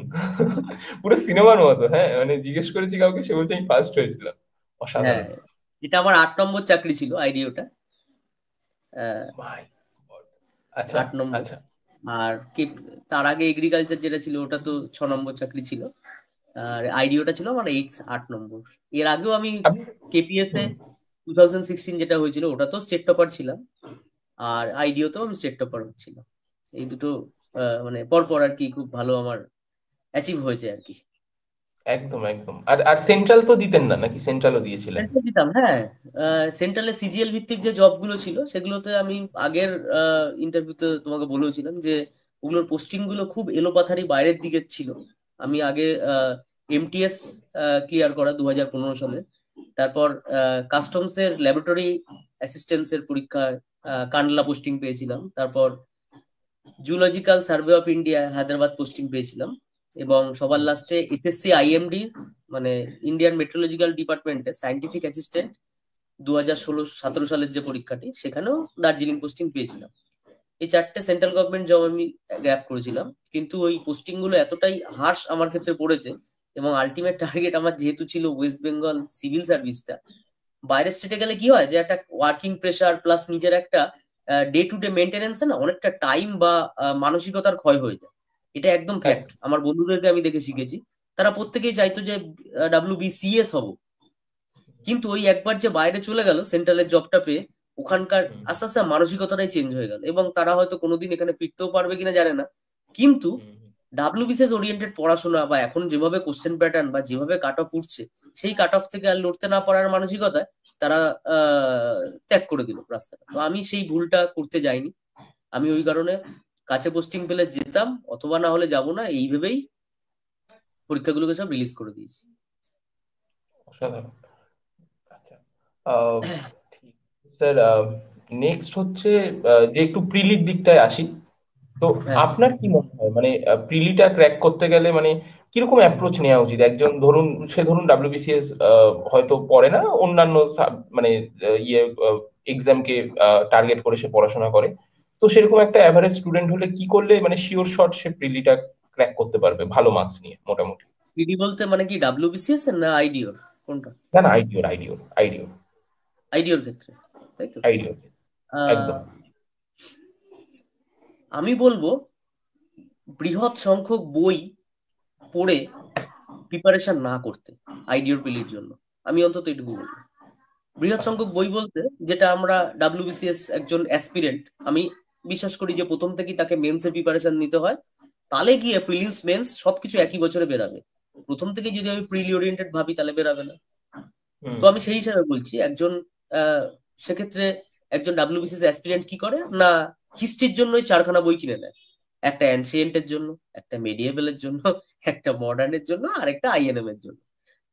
পুরো সিনেমার মতো, হ্যাঁ মানে জিজ্ঞেস করেছি কাউকে, সে বলছে আমি ফার্স্ট হয়েছিলাম। হ্যাঁ, অসাধারণ। এটা আমার 8 নম্বর চাকরি ছিল আইডিওটা, মাই গড। আচ্ছা 8 নম্বর। আচ্ছা। আর তার আগে এগ্রিকালচার যেটা ছিল ওটা তো 6 নম্বর চাকরি ছিল, আর আইডিওটা ছিল আমার 8 নম্বর। এর আগেও আমি আপনি কেপিএস এ হুম। 2016 যেটা হয়েছিল ওটা তো স্টেট টপার ছিলাম, আর আইডিওতেও আমি স্টেট টপার ছিলাম। এই দুটো মানে পরপর আর কি খুব ভালো আমার অ্যাচিভ হয়েছে আর কি। একদম একদম। আর আর সেন্ট্রাল তো দিতেন না নাকি, সেন্ট্রালও দিয়েছিলেন? সেন্ট্রাল দিতাম, হ্যাঁ। সেন্ট্রালে সিজিএল ভিত্তিক যে জবগুলো ছিল সেগুলোতে আমি আগের ইন্টারভিউতে তোমাকে বলেওছিলাম যে ওগুলোর পোস্টিং গুলো খুব এলোপাথারি বাইরের দিকে ছিল। আমি আগে এমটিএস ক্লিয়ার করা 2015 সালে, তারপর কাস্টমস এর ল্যাবরেটরি অ্যাসিস্ট্যান্স এর পরীক্ষায় কান্ডলা পোস্টিং পেয়েছিলাম, তারপর zoological survey of India Hyderabad posting পেয়েছিলাম, এবং সবার লাস্টে এসএসসি আইএমডি মানে ইন্ডিয়ান মেট্রোলজিক্যাল ডিপার্টমেন্টে সায়েন্টিফিক অ্যাসিস্ট্যান্ট 2016-17 সালের যে পরীক্ষাটি, সেখানেও দার্জিলিং পোস্টিং পেয়েছিলাম। এই 4টে সেন্ট্রাল গভর্নমেন্ট জব আমি গ্র্যাব করেছিলাম, কিন্তু ওই পোস্টিং গুলো এতটাই হার্শ আমার ক্ষেত্রে পড়েছে, এবং আলটিমেট টার্গেট আমার যেহেতু ছিল ওয়েস্ট বেঙ্গল সিভিল সার্ভিসটা, বাইরের স্টেটে গেলে কি হয় যে একটা ওয়ার্কিং প্রেশার প্লাস নিজের একটা ডে টু ডে মেনটেনেন্সে না অনেকটা টাইম বা মানসিকতার ক্ষয় হয়ে যায়। এটা একদম ফ্যাক্ট, একদম। আমার বন্ধুদেরকে আমি দেখে শিখেছি। তারা প্রত্যেকেই চাইতো যে ডাব্লিউবিসিএস হব, কিন্তু ওই একবার যে বাইরে চলে গেল সেন্ট্রালের জবটা পেয়ে, ওখানকার হুম আস্তে আস্তে মানসিকতাটাই চেঞ্জ হয়ে গেল, এবং তারা হয়তো কোনোদিন এখানে ফিরতেও পারবে কিনা জানে না। কিন্তু হুম হুম। ডাব্লিউবিসিএস ওরিয়েন্টেড পড়াশোনা বা এখন যেভাবে কোশ্চেন প্যাটার্ন বা যেভাবে কাট অফ উঠছে, সেই কাট অফ থেকে আর লড়তে না পারার মানসিকতায় তারা ত্যাগ করে দিল রাস্তাটা। তো আমি সেই ভুলটা করতে যাইনি, আমি ওই কারণে কাছে পোস্টিং পেলে যেতাম, অথবা না হলে যাব না, এই ভেবেই পরীক্ষাগুলোকে সব রিলিজ করে দিয়েছি। অসাধারণ। আচ্ছা। আহ, ঠিক। স্যার, নেক্সট হচ্ছে যে একটু প্রিলির দিকটায় আসি। তো হ্যাঁ। আপনার কি মনে হয় মানে প্রিলিটা ক্র্যাক করতে গেলে মানে কিরকম অ্যাপ্রোচ নেওয়া উচিত? একজন ধরুন, সে ধরুন ডাব্লিউবিসিএস হয়তো পড়ে না, অন্যান্য মানে ইয়ে এক্সামকে টার্গেট করে সে পড়াশোনা করে, তো সেরকম একটা অ্যাভারেজ স্টুডেন্ট হলে কি করলে মানে শিওর শট সে প্রিলিটা ক্র্যাক করতে পারবে ভালো মার্কস নিয়ে মোটামুটি? পিডি বলতে মানে কি ডাব্লিউবিসিএস এর না আইডিওর, কোনটা? না না, আইডিওর আইডিওর আইডিওর আইডিওর ক্ষেত্রে, তাই তো? আইডিওর। একদম। আহ, আমি বলবো বৃহৎ সংখ্যক বই পড়ে প্রিপারেশন না করতে আইডিওর পিলির জন্য। আমি অন্তত এটুকু বলবো। বৃহৎ আচ্ছা। সংখ্যক বই বলতে যেটা আমরা ডাব্লিউবিসিএস একজন অ্যাসপিরেন্ট, আমি বিশ্বাস করি যে প্রথম থেকেই তাকে মেন্সের প্রিপারেশন নিতে হয়, তাহলে গিয়ে প্রিলিমস মেন্স সবকিছু একই বছরে বেরাবে। প্রথম থেকে যদি আমি প্রিলি ওরিয়েন্টেড ভাবি তাহলে বেরাবে না। হুম। তো আমি সেই হিসাবে বলছি একজন আহ, সেক্ষেত্রে একজন ডাব্লিউবিসিএস অ্যাসপিরেন্ট কি করে না, হিস্ট্রির জন্যই 4খানা বই কিনে নেয়। একটা অ্যানসিয়েন্টের জন্য, একটা মেডিয়েভেলের জন্য, একটা মডার্নের জন্য, আর একটা আইএনএম এর জন্য।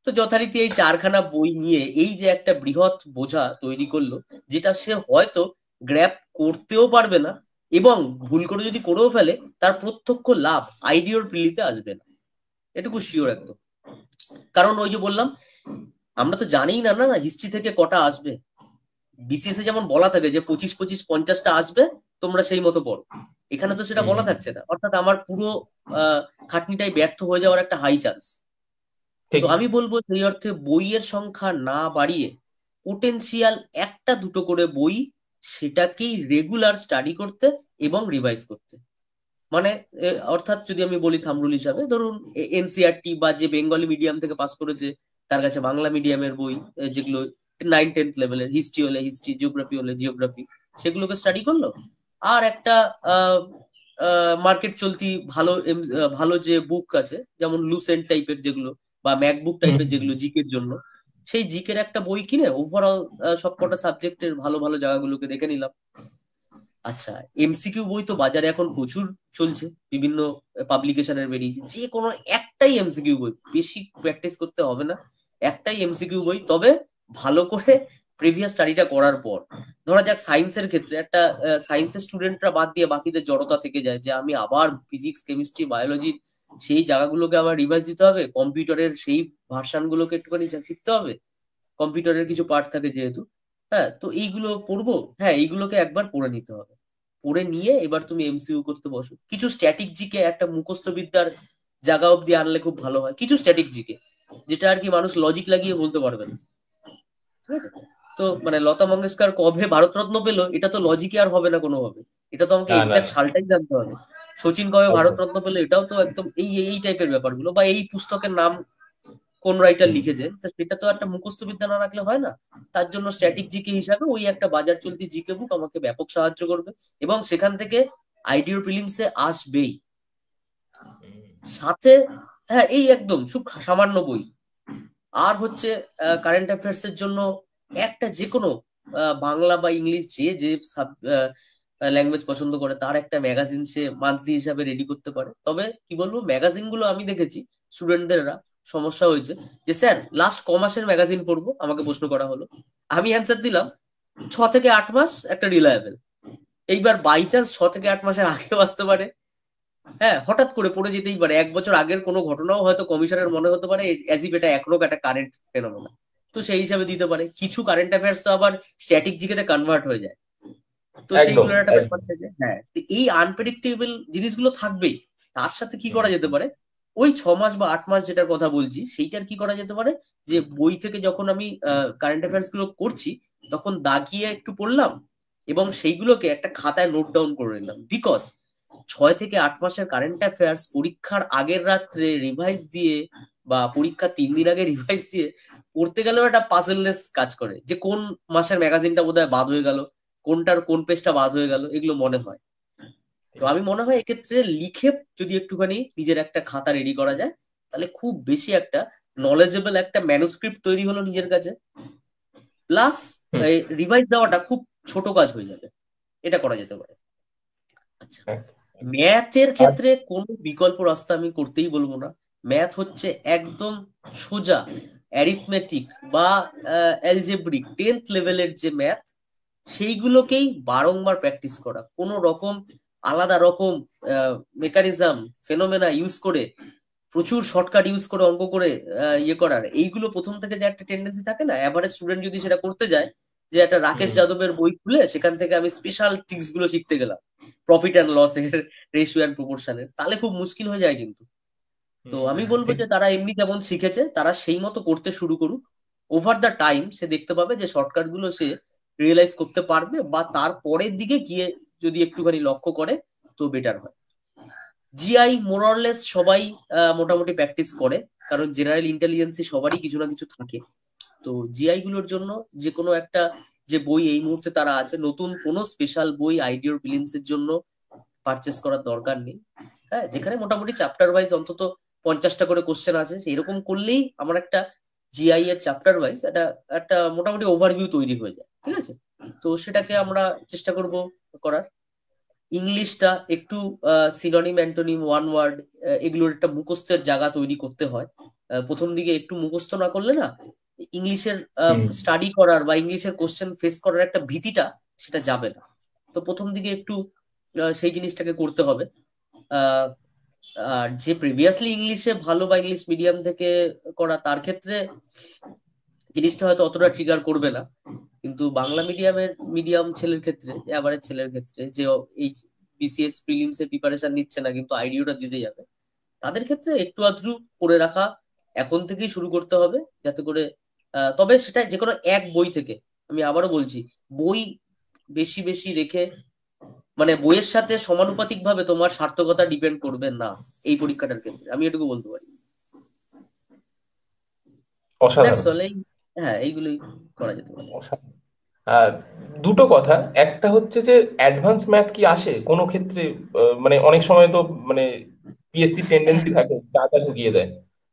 তো যথারীতি এই 4খানা বই নিয়ে এই যে একটা বৃহৎ বোঝা তৈরি করলো, যেটা সে হয়তো গ্র্যাব করতেও পারবে না, এবং ভুল করে যদি করেও ফেলে তার প্রত্যক্ষ লাভ আইডিওর প্রিলিতে আসবে না, এটুকু শিওর একদম। কারণ ওই যে বললাম, আমরা তো জানিই না না হিস্ট্রি থেকে কটা আসবে। বিসিএস এ যেমন বলা থাকে যে 25-25-50টা আসবে, তোমরা সেই মতো পড়ো। এখানে তো সেটা বলা হুম। থাকছে না, অর্থাৎ আমার পুরো খাটনিটাই ব্যর্থ হয়ে যাওয়ার একটা হাই চান্স। তো ঠিক। আমি বলবো সেই অর্থে বইয়ের সংখ্যা না বাড়িয়ে পোটেনশিয়াল একটা দুটো করে বই, সেটাকেই রেগুলার স্টাডি করতে এবং রিভাইজ করতে। মানে অর্থাৎ যদি আমি বলি থামরুল হিসাবে, ধরুন এনসিআরটি বা যে বেঙ্গলি মিডিয়াম থেকে পাস করেছে তার কাছে বাংলা মিডিয়ামের বই, যেগুলো 9-10th লেভেলের, হিস্ট্রি হলে হিস্ট্রি, জিওগ্রাফি হলে জিওগ্রাফি, সেগুলোকে স্টাডি করলো। আর একটা মার্কেট চলতি ভালো ভালো যে বুক আছে, যেমন লুসেন্ট টাইপের যেগুলো বা ম্যাকবুক হুম। টাইপের যেগুলো জিকের জন্য, সেই জিকের একটা বই কিনে ওভারঅল সবকটা সাবজেক্টের ভালো ভালো জায়গাগুলোকে দেখে নিলাম। আচ্ছা, এমসিকিউ বই তো বাজারে এখন প্রচুর চলছে, বিভিন্ন পাবলিকেশনের বেরিয়েছে। যে কোনো একটাই এমসিকিউ বই, বেশি প্র্যাকটিস করতে হবে না, একটাই এমসিকিউ বই, তবে ভালো করে প্রিভিয়াস স্টাডিটা করার পর। ধরা যাক সায়েন্সের ক্ষেত্রে একটা সায়েন্সের স্টুডেন্টরা বাদ দিয়ে বাকিদের জড়তা থেকে যায় যে আমি আবার ফিজিক্স কেমিস্ট্রি বায়োলজি সেই জায়গাগুলোকে আবার রিভাইজ দিতে হবে, কম্পিউটারের সেই ভার্সান গুলোকে একটুখানি শিখতে হবে, কম্পিউটারের কিছু পার্ট থাকে যেহেতু। হ্যাঁ, তো এইগুলো পড়বো, হ্যাঁ এইগুলোকে একবার পড়ে নিতে হবে। পড়ে নিয়ে এবার তুমি এমসিইউ করতে বসো। কিছু স্ট্যাটিক জিকে একটা মুখস্থ বিদ্যার জায়গা অব্দি আনলে খুব ভালো হয়, কিছু স্ট্যাটিক জিকে যেটা আর কি মানুষ লজিক লাগিয়ে বলতে পারবে না। ঠিক আছে? তো মানে লতা মঙ্গেশকর কবে ভারতরত্ন পেলো, এটা তো লজিকে আর হবে না কোনোভাবে, এটা তো আমাকে না, না, এক্সাক্ট না। সালটাই জানতে হবে। সচিন কবে একদম। ভারতরত্ন পেলো, এটাও তো একদম এই এই টাইপের ব্যাপারগুলো, বা এই পুস্তকের নাম কোন রাইটার হুম। লিখেছে, তা সেটা তো একটা মুখস্থ বিদ্যা না রাখলে হয় না। তার জন্য স্ট্যাটিক জিকে হিসাবে ওই একটা বাজার চলতি জিকে বুক আমাকে ব্যাপক সাহায্য করবে, এবং সেখান থেকে আইডিও প্রিলিমসে আসবেই। হুম। সাথে হ্যাঁ এই একদম খুব সামান্য বই। আর হচ্ছে কারেন্ট অ্যাফেয়ার্স এর জন্য একটা যে কোনো বাংলা বা ইংলিশ যে যে ল্যাঙ্গুয়েজ পছন্দ করে তার একটা ম্যাগাজিন সে মান্থলি হিসাবে রেডি করতে পারে। তবে কি বলবো, ম্যাগাজিন গুলো আমি দেখেছি স্টুডেন্টদেররা সমস্যা হয়েছে যে স্যার লাস্ট ক মাসের ম্যাগাজিন পড়বো, আমাকে প্রশ্ন করা হলো, আমি অ্যান্সার দিলাম 6 থেকে 8 মাস একটা রিলায়েবল। এইবার বাই চান্স 6 থেকে 8 মাসের আগেও আসতে পারে, হ্যাঁ হঠাৎ করে পড়ে যেতেই পারে, 1 বছর আগের কোনো ঘটনাও হয়তো কমিশনের মনে হতে পারে অ্যাজ ইফ এটা একরকম একটা কারেন্ট ফেনোমেনা। তো সেই হিসাবে দিতে পারে। কিছু কারেন্ট অ্যাফেয়ার্স তো আবার স্ট্যাটিক জিকেতে কনভার্ট হয়ে যায়, তো একদম। সেইগুলোর একটা ব্যাপার একদম। থাকে। হ্যাঁ, তো এই আনপ্রেডিক্টেবল জিনিসগুলো থাকবেই। তার সাথে কি হুম। করা যেতে পারে, ওই 6 মাস বা 8 মাস যেটার কথা বলছি সেইটার কি করা যেতে পারে, যে বই থেকে যখন আমি কারেন্ট অ্যাফেয়ার্স গুলো করছি তখন দাগিয়ে একটু পড়লাম, এবং সেইগুলোকে একটা খাতায় নোট ডাউন করে নিলাম। বিকজ 6 থেকে 8 মাসের কারেন্ট অ্যাফেয়ার্স পরীক্ষার আগের রাত্রে রিভাইজ দিয়ে বা পরীক্ষার 3 দিন আগে রিভাইজ দিয়ে পড়তে গেলেও একটা পাজলনেস কাজ করে, যে কোন মাসের ম্যাগাজিনটা বোধহয় বাদ হয়ে গেল, কোনটার কোন পেজটা বাদ হয়ে গেল, এগুলো মনে হয়। তো ঠিক। আমি মনে হয় এক্ষেত্রে লিখে যদি একটুখানি নিজের একটা খাতা রেডি করা যায়, তাহলে খুব বেশি একটা নলেজেবল একটা ম্যানুস্ক্রিপ্ট তৈরি হলো নিজের কাছে, প্লাস হুম। রিভাইজ দেওয়াটা খুব ছোট কাজ হয়ে যাবে। এটা করা যেতে পারে। আচ্ছা, একদম। একদম। ম্যাথের আর ক্ষেত্রে কোনো বিকল্প রাস্তা আমি করতেই বলবো না। ম্যাথ হচ্ছে একদম সোজা অ্যারিথমেটিক বা অ্যালজেব্রিক 10th লেভেলের যে ম্যাথ, সেইগুলোকেই বারংবার প্র্যাকটিস করা, কোনো রকম আলাদা রকম মেকানিজম ফেনোমেনা ইউজ করে প্রচুর শর্টকাট ইউজ করে অঙ্ক করে ইয়ে করার, এইগুলো প্রথম থেকে যে একটা টেন্ডেন্সি থাকে না অ্যাভারেজ স্টুডেন্ট যদি সেটা করতে যায়, যে একটা রাকেশ হুম। যাদবের বই খুলে সেখান থেকে আমি স্পেশাল ট্রিক্স গুলো শিখতে গেলাম, প্রফিট অ্যান্ড লস এর, রেশিও অ্যান্ড প্রপোর্শনের, তাহলে খুব মুশকিল হয়ে যায় কিন্তু। তো হুম। আমি বলবো ঠিক। যে তারা এমনি যেমন শিখেছে তারা সেই মতো করতে শুরু করুক। ওভার দ্য টাইম সে দেখতে পাবে যে শর্টকাট গুলো সে রিয়েলাইজ করতে পারবে, বা তার পরের দিকে গিয়ে যদি একটুখানি লক্ষ্য করে তো বেটার হয়। জিআই মোরলেস সবাই মোটামুটি প্র্যাকটিস করে, কারণ জেনারেল ইন্টেলিজেন্সি সবারই কিছু না কিছু থাকে। তো জিআই গুলোর জন্য যে কোনো একটা যে বই এই মুহূর্তে তারা আছে, নতুন কোনো স্পেশাল বই আইডিওর ফিলিমস এর জন্য পারচেস করার দরকার নেই। হ্যাঁ, যেখানে মোটামুটি চ্যাপ্টার ওয়াইজ অন্তত 50টা করে কোশ্চেন আছে, এরকম করলেই আমার একটা জিআই এর চ্যাপ্টার ওয়াইজ একটা একটা মোটামুটি ওভারভিউ তৈরি হয়ে যায়। ঠিক আছে, তো সেটাকে আমরা চেষ্টা করব করার। ইংলিশটা একটু সিনোনিম, অ্যান্টোনিম, ওয়ান ওয়ার্ড, এগুলোর একটা মুখস্থের জায়গা তৈরি করতে হয়। প্রথম দিকে একটু মুখস্থ না করলে না ইংলিশের স্টাডি করার বা ইংলিশের কোশ্চেন ফেস করার একটা ভীতিটা সেটা যাবে না। তো প্রথম দিকে একটু সেই জিনিসটাকে করতে হবে। আহ, আর যে প্রিভিয়াসলি ইংলিশে ভালো বা ইংলিশ মিডিয়াম থেকে করা, তার ক্ষেত্রে জিনিসটা হয়তো অতটা ট্রিগার করবে না, কিন্তু বাংলা মিডিয়াম ছেলের ক্ষেত্রে, এভারেজ ছেলের ক্ষেত্রে, যে এই বিসিএস প্রিলিমস এর প্রিপারেশন নিচ্ছে না কিন্তু আইডিওটা দিতে যাবে, তাদের ক্ষেত্রে একটু আধটু পড়ে রাখা এখন থেকেই শুরু করতে হবে, যাতে করে তবে সেটা যে কোনো এক বই থেকে, আমি আবারও বলছি, বই বেশি বেশি রেখে, মানে বইয়ের সাথে সমানুপাতিক ভাবে তোমার সার্থকতা ডিপেন্ড করবে না এই পরীক্ষাটার ক্ষেত্রে, আমি এটুকু বলতে পারি। দ্যাটস অসাধারণ। অল। হ্যাঁ, এইগুলোই করা যেতে পারে। আহ, দুটো কথা, একটা হচ্ছে যে অ্যাডভান্স ম্যাথ কি আসে কোনো ক্ষেত্রে? মানে অনেক সময় তো মানে পিএসসি টেন্ডেন্সি থাকে যা তা ঢুকিয়ে দেয়,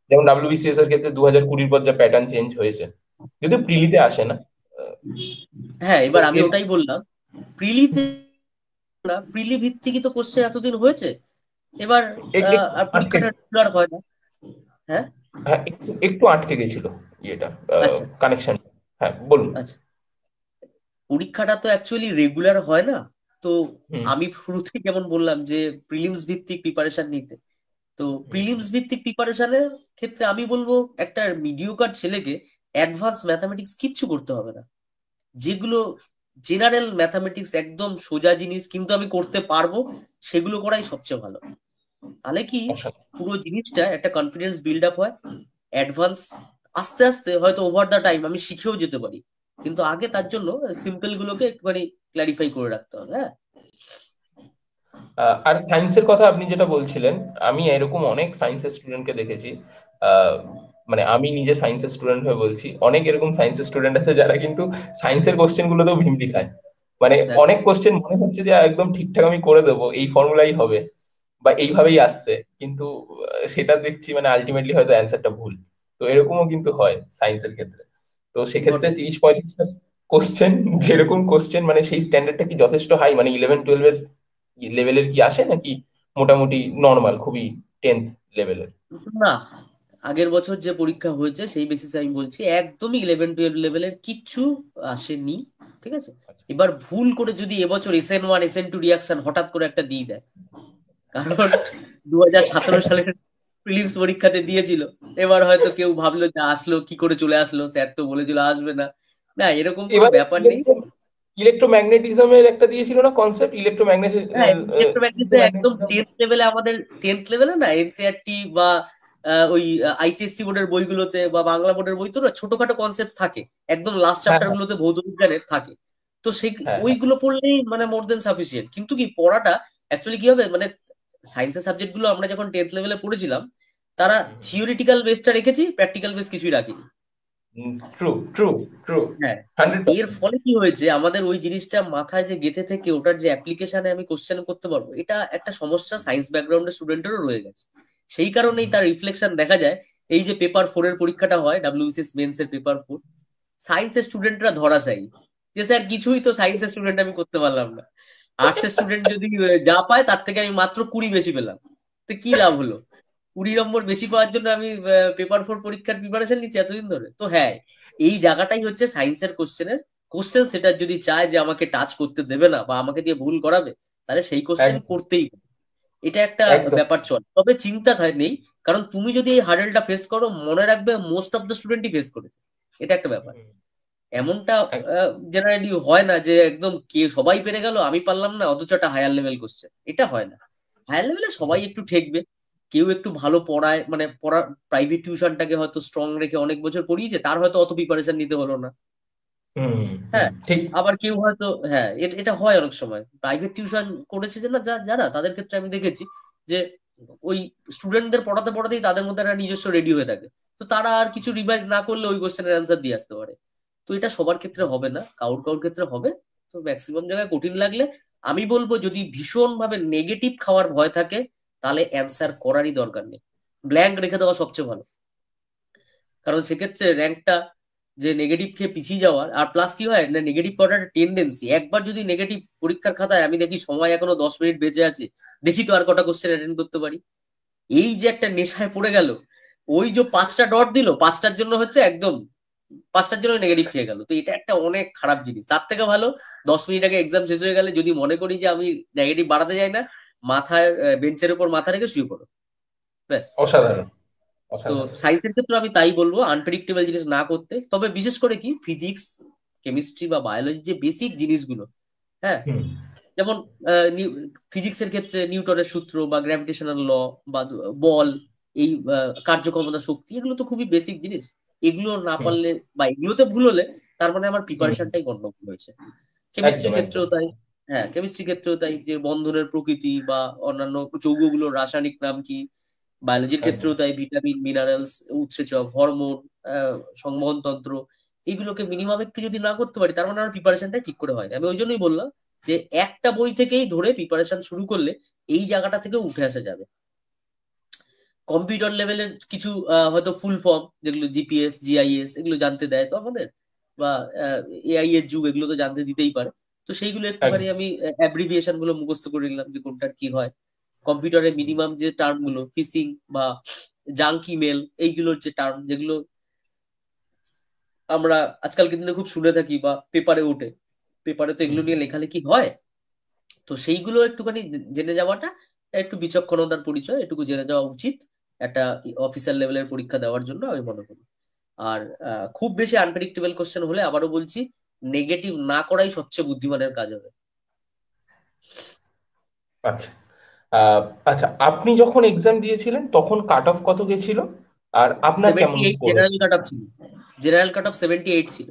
যেমন ডাব্লিউবিসিএস এর ক্ষেত্রে 2020 পর যা প্যাটার্ন চেঞ্জ হয়েছে, যদিও প্রিলিতে আসে না। আহ, হ্যাঁ, তো এবার আমি এর ওটাই বললাম, প্রিলিতে না, প্রিলি ভিত্তিকই তো কোশ্চেন এতদিন হয়েছে। এবার একটু আর আটকে, পরীক্ষাটা রেগুলার হয় না। হ্যাঁ, হ্যাঁ একটু একটু আটকে গেছিল ইয়েটা, আচ্ছা কানেকশন। হ্যাঁ বলুন। আচ্ছা, পরীক্ষাটা তো অ্যাকচুয়ালি রেগুলার হয় না। তো হুম আমি শুরুতেই যেমন বললাম যে প্রিলিমস ভিত্তিক প্রিপারেশন নিতে, তো হুম প্রিলিমস ভিত্তিক প্রিপারেশনের ক্ষেত্রে আমি বলবো একটা মিডিওকার ছেলেকে অ্যাডভান্স ম্যাথামেটিক্স কিচ্ছু করতে হবে না। যেগুলো জেনারেল ম্যাথামেটিক্স একদম সোজা জিনিস কিন্তু আমি করতে পারবো, সেগুলো করাই সবচেয়ে ভালো। তাহলে কি অসাধারণ। পুরো জিনিসটা একটা কনফিডেন্স বিল্ড আপ হয়। অ্যাডভান্স আস্তে আস্তে হয়তো ওভার দা টাইম আমি শিখেও যেতে পারি, কিন্তু আগে তার জন্য সিম্পল গুলোকে একটুখানি ক্লারিফাই করে রাখতে হবে। হ্যাঁ, আর সায়েন্সের কথা আপনি যেটা বলছিলেন, আমি এরকম অনেক সায়েন্সের স্টুডেন্টকে দেখেছি। আহ, মানে আমি নিজে সায়েন্সের স্টুডেন্ট হয়ে বলছি, অনেক এরকম সায়েন্সের স্টুডেন্ট আছে যারা কিন্তু সায়েন্সের কোশ্চেন গুলোতেও ভিমড়ি খায়। মানে অনেক একদম। কোশ্চেন মনে হচ্ছে যে একদম ঠিকঠাক আমি করে দেবো, এই ফর্মুলাই হবে বা এইভাবেই আসছে, কিন্তু সেটা দেখছি মানে আলটিমেটলি হয়তো অ্যান্সারটা ভুল। তো এরকমও কিন্তু হয় সায়েন্সের ক্ষেত্রে। তো সেক্ষেত্রে ঘটে। 30-35টা কোশ্চেন, যেরকম কোশ্চেন মানে সেই স্ট্যান্ডার্ডটা কি যথেষ্ট হাই, মানে 11-12 লেভেলের কি আসে নাকি মোটামুটি নর্মাল খুবই 10th লেভেলের? না, আগের বছর যে পরীক্ষা হয়েছে সেই বেসিসে আমি বলছি, একদমই 11-12 লেভেলের কিচ্ছু আসেনি। ঠিক আছে, আচ্ছা। এবার ভুল করে যদি এবছর SN1 SN2 রিয়াকশন হঠাৎ করে একটা দিয়ে দেয়, কারণ 2017 সালের প্রিলিমস পরীক্ষাতে দিয়েছিল, এবার হয়তো কেউ ভাবলো যে আসলো কি করে, চলে আসলো, স্যার তো বলেছিল আসবে না। না, এরকম কোনো এবারে ব্যাপার নেই। ইলেকট্রোম্যাগনেটিজমের একটা দিয়েছিল না কনসেপ্ট, হ্যাঁ, ইলেকট্রোম্যাগনেটিক্সে একদম ইলেকট্রোম্যাগনেটিজম। 10th লেভেলে, আমাদের 10th লেভেলে না এনসিইআরটি বা ওই আইসিএসসি বোর্ডের বইগুলোতে বা বাংলা বোর্ডের বই তো না ছোটখাটো কনসেপ্ট থাকে, একদম লাস্ট হ্যাঁ চ্যাপ্টার হ্যাঁ গুলোতে ভৌত বিজ্ঞানের থাকে। তো সেই হ্যাঁ হ্যাঁ। ওইগুলো পড়লেই মানে মোর দেন সাফিসিয়েন্ট। কিন্তু কি পড়াটা অ্যাকচুয়ালি কি হবে, মানে সায়েন্সের সাবজেক্ট গুলো আমরা যখন 10th লেভেলে পড়েছিলাম, তারা থিওরিটিক্যাল বেসটা রেখেছি, প্র্যাকটিক্যাল বেস কিছুই রাখিনি। True true true. হ্যাঁ, হান্ড্রেড এর পার্সেন্ট ফলে কি হয়েছে, আমাদের ওই জিনিসটা মাথায় যে গেঁথে থেকে ওটার যে অ্যাপ্লিকেশনে আমি কোশ্চেন করতে পারবো, এটা একটা সমস্যা সায়েন্স ব্যাকগ্রাউন্ডের স্টুডেন্টেরও রয়ে গেছে। সেই কারণেই তার রিফ্লেকশন দেখা যায়। এই যে পেপার 4 এর পরীক্ষাটা হয়, ডাব্লিউবিসিএস মেন্স এর পেপার 4, সায়েন্সের স্টুডেন্টরা ধরাশায়ী, যে স্যার কিছুই তো সায়েন্সের স্টুডেন্ট আমি করতে পারলাম না। আর্টসের স্টুডেন্ট যদি যা পায় তার থেকে আমি মাত্র 20 বেশি পেলাম, তো কি লাভ হলো? 20 নম্বর বেশি পাওয়ার জন্য আমি পেপার 4 পরীক্ষার প্রিপারেশন নিচ্ছি এতদিন ধরে। তো হ্যাঁ, এই জায়গাটাই হচ্ছে সায়েন্সের কোশ্চেন সেটা যদি চায় যে আমাকে টাচ করতে দেবে না বা আমাকে দিয়ে ভুল করাবে, তাহলে সেই কোশ্চেন একদম করতেই হবে। এটা একটা একদম। ব্যাপার চলে, তবে চিন্তা নেই, কারণ তুমি যদি এই হার্ডেলটা ফেস করো, মনে রাখবে মোস্ট অফ দ্য স্টুডেন্টই ফেস করেছে। এটা একটা ব্যাপার। হুম, এমনটা একদম। জেনারেলি হয় না যে একদম কে সবাই পেরে গেল আমি পারলাম না, অথচ একটা হায়ার লেভেল কোশ্চেন, এটা হয় না। হায়ার লেভেলে সবাই একটু ঠেকবে, কেউ একটু ভালো পড়ায়, মানে প্রাইভেট টিউশনটাকে হয়তো স্ট্রং রেখে অনেক বছর পড়িয়েছে, তার হয়তো অত প্রিপারেশন নিতে হলো না। হ্যাঁ, ঠিক। আবার কেউ হয়তো, হ্যাঁ, এটা হয় অনেক সময় প্রাইভেট টিউশন করেছে যে না, যারা তাদের ক্ষেত্রে আমি দেখেছি যে ওই স্টুডেন্টদের পড়াতে পড়াতেই তাদের মধ্যে একটা নিজস্ব রেডি হয়ে থাকে, তো তারা আর কিছু রিভাইজ না করলে ওই কোশ্চেনের অ্যান্সার দিয়ে আসতে পারে। তো এটা সবার ক্ষেত্রে হবে না, কাউর কাউর ক্ষেত্রে হবে। তো ম্যাক্সিমাম জায়গায় কঠিন লাগলে আমি বলবো, যদি ভীষণ ভাবে নেগেটিভ খাওয়ার ভয় থাকে তাহলে অ্যান্সার করারই দরকার নেই, ব্ল্যাঙ্ক রেখে দেওয়া সবচেয়ে ভালো। কারণ সেক্ষেত্রে র্যাঙ্কটা, যে নেগেটিভ খেয়ে পিছিয়ে যাওয়ার, আর প্লাস কি হয় না, নেগেটিভ করার একটা টেন্ডেন্সি, একবার যদি নেগেটিভ পরীক্ষার খাতায় আমি দেখি সময় এখনো 10 মিনিট বেঁচে আছে, দেখি তো আর কটা কোশ্চেন অ্যাটেন্ড করতে পারি, এই যে একটা নেশায় পড়ে গেল, ওই যে 5টা ডট দিল, 5টার জন্য হচ্ছে একদম 5টার জন্য নেগেটিভ খেয়ে গেল, তো এটা একটা অনেক খারাপ জিনিস। তার থেকে ভালো 10 মিনিট আগে এক্সাম শেষ হয়ে গেলে যদি মনে করি যে আমি নেগেটিভ বাড়াতে যাই না, মাথায় বেঞ্চের উপর মাথা রেখে শুয়ে পড়ো, ব্যাস। অসাধারণ, তো অসাধারণ। সায়েন্সের ক্ষেত্রে আমি তাই বলবো, আনপ্রেডিক্টেবল জিনিস না করতে, তবে বিশেষ করে কি ফিজিক্স, কেমিস্ট্রি বা বায়োলজি, যে বেসিক জিনিসগুলো, হ্যাঁ, হুম যেমন ফিজিক্সের ক্ষেত্রে নিউটনের সূত্র বা গ্র্যাভিটেশনাল ল বা বল, এই কার্যক্ষমতা, শক্তি, এগুলো তো খুবই বেসিক জিনিস। এগুলো না হুম পারলে বা এগুলোতে ভুল হলে তার মানে আমার হুম প্রিপারেশনটাই গন্ডগোল হয়েছে। কেমিস্ট্রির একদম একদম। ক্ষেত্রেও তাই। হ্যাঁ, কেমিস্ট্রির ক্ষেত্রেও তাই, যে বন্ধনের প্রকৃতি বা অন্যান্য যৌগগুলোর রাসায়নিক নাম কি। বায়োলজির একদম। ক্ষেত্রেও তাই, ভিটামিন, মিনারেলস, উৎসেচক, হরমোন, সংবহন তন্ত্র, এইগুলোকে মিনিমাম একটু যদি না করতে পারি তার মানে আমার প্রিপারেশনটা ঠিক করে হয় না। আমি ওই জন্যই বললাম যে একটা বই থেকেই ধরে প্রিপারেশন শুরু করলে এই জায়গাটা থেকে উঠে আসা যাবে। কম্পিউটার লেভেলের কিছু হয়তো ফুল ফর্ম, যেগুলো জিপিএস, জিআইএস, এগুলো জানতে দেয় তো আমাদের, বা এআই এর যুগ, এগুলো তো জানতে দিতেই পারে। তো সেইগুলো একটুখানি একদম। আমি অ্যাব্রিভিয়েশন গুলো মুখস্থ করে নিলাম যে কোনটার কি হয়। কম্পিউটারের মিনিমাম যে টার্ম গুলো, ফিশিং বা জাঙ্ক ইমেল, এইগুলোর যে টার্ম, যেগুলো আমরা আজকালকে দিনে খুব শুনে থাকি বা পেপারে ওঠে, পেপারে তো এগুলো হুম। নিয়ে লেখালেখি হয়, তো সেইগুলো একটুখানি জেনে যাওয়াটা একটু বিচক্ষণতার পরিচয়, এটুকু জেনে যাওয়া উচিত একটা অফিসার লেভেলের পরীক্ষা দেওয়ার জন্য, আমি মনে করি। আর খুব বেশি আনপ্রেডিক্টেবল কোশ্চেন হলে আবারও বলছি, নেগেটিভ না করাই সবচেয়ে বুদ্ধিমানের কাজ হবে। আচ্ছা। আহ, আচ্ছা, আপনি যখন এক্সাম দিয়েছিলেন তখন কাট অফ কত গেছিল, আর আপনার সেভেন্টি কেমন এইট স্কোর জেনারেল হয়েছিল? কাট অফ ছিল, জেনারেল কাট অফ 78 ছিল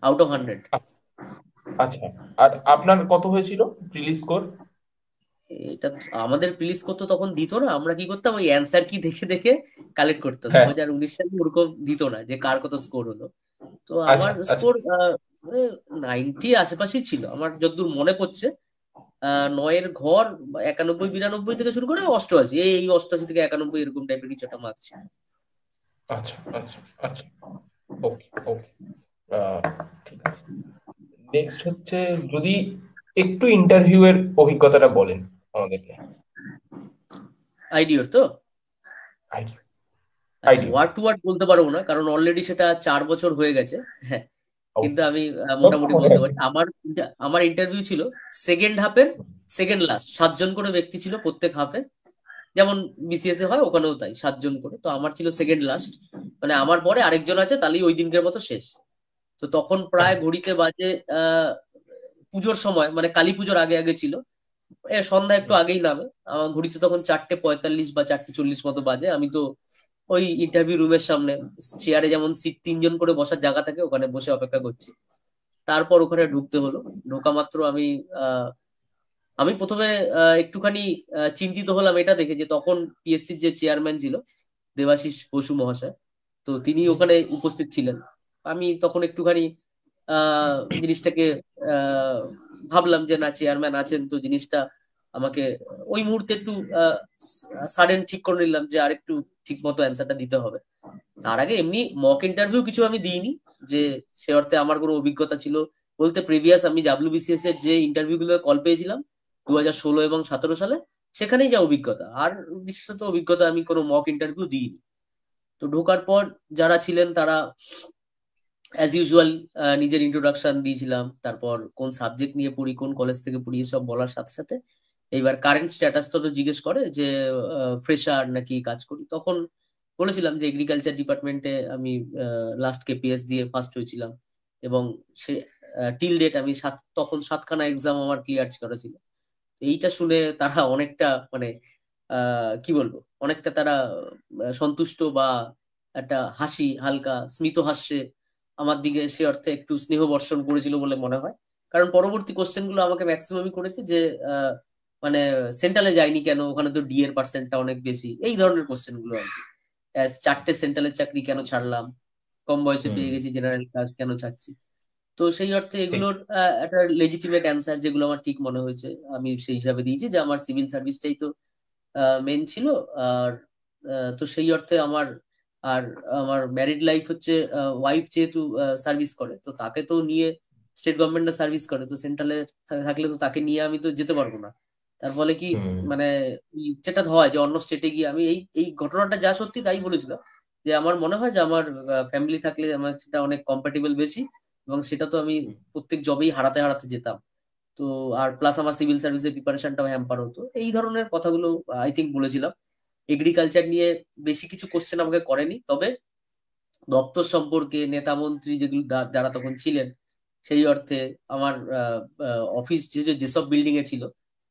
আউট অফ 100। আচ্ছা, আর আপনার কত হয়েছিল রিলিজ স্কোর? এটা আমাদের প্রিলিজ করতো তখন দিত না, আমরা কি করতাম ওই অ্যান্সার কি দেখে দেখে কালেক্ট করতাম। দু হ্যাঁ। হাজার উনিশ সালে ওরকম দিত না যে কার কত স্কোর হলো। তো আচ্ছা আমার আচ্ছা। স্কোর 90 আশেপাশেই ছিল আমার যতদূর মনে পড়ছে। 9-এর ঘর 91 92 থেকে শুরু করে 88, এই 88 থেকে 91 এরকম টাইপের কিছু একটা মার্কস ছিল। আচ্ছা আচ্ছা। আচ্ছা, ওকে ওকে। ঠিক আছে। নেক্সট হচ্ছে, যদি একটু ইন্টারভিউ এর অভিজ্ঞতাটা বলেন আমাদেরকে। আইডিওর তো, আইডিয়া। আচ্ছা, আইডিয়া। ওয়ার্ড টু ওয়ার্ড বলতে পারবো না কারণ অলরেডি সেটা 4 বছর হয়ে গেছে। হ্যাঁ, কিন্তু ওকে। আমি তবু মোটামুটি মনে বলতে আছে। পারি। আমার ইন্টারভিউ ছিল সেকেন্ড হাফের সেকেন্ড লাস্ট, 7জন করে ব্যক্তি ছিল প্রত্যেক হাফে, যেমন বিসিএস এ হয় ওখানেও তাই, 7জন করে। তো আমার ছিল সেকেন্ড লাস্ট, মানে আমার পরে আরেকজন আছে, তাহলেই ওই দিনকের মতো শেষ। তো তখন প্রায় আচ্ছা ঘড়িতে বাজে পুজোর সময়, মানে কালী পুজোর আগে আগে ছিল, সন্ধ্যা একটু আগেই নামে। আমার ঘড়িতে তখন 4:45 বা 4:40 মতো বাজে। আমি তো ওই ইন্টারভিউ রুমের সামনে চেয়ারে, যেমন সিট 3জন করে বসার জায়গা থাকে, ওখানে বসে অপেক্ষা করছি। তারপর ওখানে ঢুকতে হলো। ঢোকা মাত্র আহ, আমি প্রথমে একটুখানি চিন্তিত হলাম এটা দেখে যে তখন পিএসসির যে চেয়ারম্যান ছিল, দেবাশিস বসু মহাশয়, তো তিনি ওখানে উপস্থিত ছিলেন। আমি তখন একটুখানি জিনিসটাকে আহ, ভাবলাম যে না, চেয়ারম্যান আছেন তো জিনিসটা আমাকে ওই মুহূর্তে একটু সাডেন ঠিক করে নিলাম যে আরেকটু ঠিক মতো অ্যান্সারটা দিতে হবে। তার আগে এমনি মক ইন্টারভিউ কিছু আমি দিইনি, যে সে অর্থে আমার কোনো অভিজ্ঞতা ছিল বলতে, প্রিভিয়াস আমি ডাব্লিউবিসিএস এর যে ইন্টারভিউ গুলো কল পেয়েছিলাম 2016 এবং 17 সালে, সেখানেই যা অভিজ্ঞতা, আর বিশেষত অভিজ্ঞতা আমি কোনো মক ইন্টারভিউ দিইনি। তো ঢোকার পর যারা ছিলেন তারা অ্যাজ ইউজুয়াল নিজের ইন্ট্রোডাকশন দিয়েছিলাম, তারপর কোন সাবজেক্ট নিয়ে পড়ি, কোন কলেজ থেকে পড়ি, এসব বলার সাথে সাথে এইবার কারেন্ট স্ট্যাটাসটা তো জিজ্ঞেস করে যে ফ্রেশার নাকি কাজ করি। তখন বলেছিলাম যে এগ্রিকালচার ডিপার্টমেন্টে আমি লাস্ট কেপিএস দিয়ে ফার্স্ট হয়েছিলাম, এবং সে টিল ডেট আমি তখন 7খানা এক্সাম আমার ক্লিয়ার করা ছিল। এইটা শুনে তারা অনেকটা, মানে কি বলবো, অনেকটা তারা সন্তুষ্ট বা একটা হাসি, হালকা স্মিত হাস্যে আমার দিকে সে অর্থে একটু স্নেহ বর্ষণ করেছিল বলে মনে হয়। কারণ পরবর্তী কোশ্চেন গুলো আমাকে ম্যাক্সিমামই করেছে যে মানে সেন্ট্রালে যায়নি কেন, ওখানে তো ডি এর পার্সেন্টটা অনেক বেশি, এই ধরনের কোশ্চেন গুলো আর কি। চারটে সেন্ট্রালের চাকরি কেন ছাড়লাম, কম বয়সে হুম। পেয়ে গেছি জেনারেল কাজ কেন চাচ্ছি। তো সেই অর্থে ঠিক। এগুলোর একটা লেজিটিমেট অ্যান্সার যেগুলো আমার ঠিক মনে হয়েছে আমি সেই হিসাবে দিয়েছি, যে আমার সিভিল সার্ভিসটাই তো মেন ছিল। আর তো সেই অর্থে আমার আর আমার ম্যারিড লাইফ হচ্ছে, ওয়াইফ যেহেতু সার্ভিস করে তো তাকে তো নিয়ে, স্টেট গভর্নমেন্টে সার্ভিস করে তো সেন্ট্রালে থাকলে তো তাকে নিয়ে আমি তো যেতে পারবো না। তার ফলে কি হুম। মানে যেটা হয় যে অন্য স্টেটে গিয়ে আমি এই এই ঘটনাটা যা সত্যি তাই বলেছিলাম, যে আমার মনে হয় যে আমার ফ্যামিলি থাকলে আমার সেটা অনেক কম্প্যাটেবল বেশি, এবং সেটা তো আমি হুম। প্রত্যেক জবেই হারাতে হারাতে যেতাম। তো আর প্লাস আমার সিভিল সার্ভিসের প্রিপারেশনটাও হ্যাম্পার হতো, এই ধরনের কথাগুলো আই থিঙ্ক বলেছিলাম। এগ্রিকালচার নিয়ে বেশি কিছু কোশ্চেন আমাকে করেনি, তবে দপ্তর সম্পর্কে নেতা মন্ত্রী যেগুলো যারা তখন ছিলেন সেই অর্থে আমার অফিস যেসব বিল্ডিং এ ছিল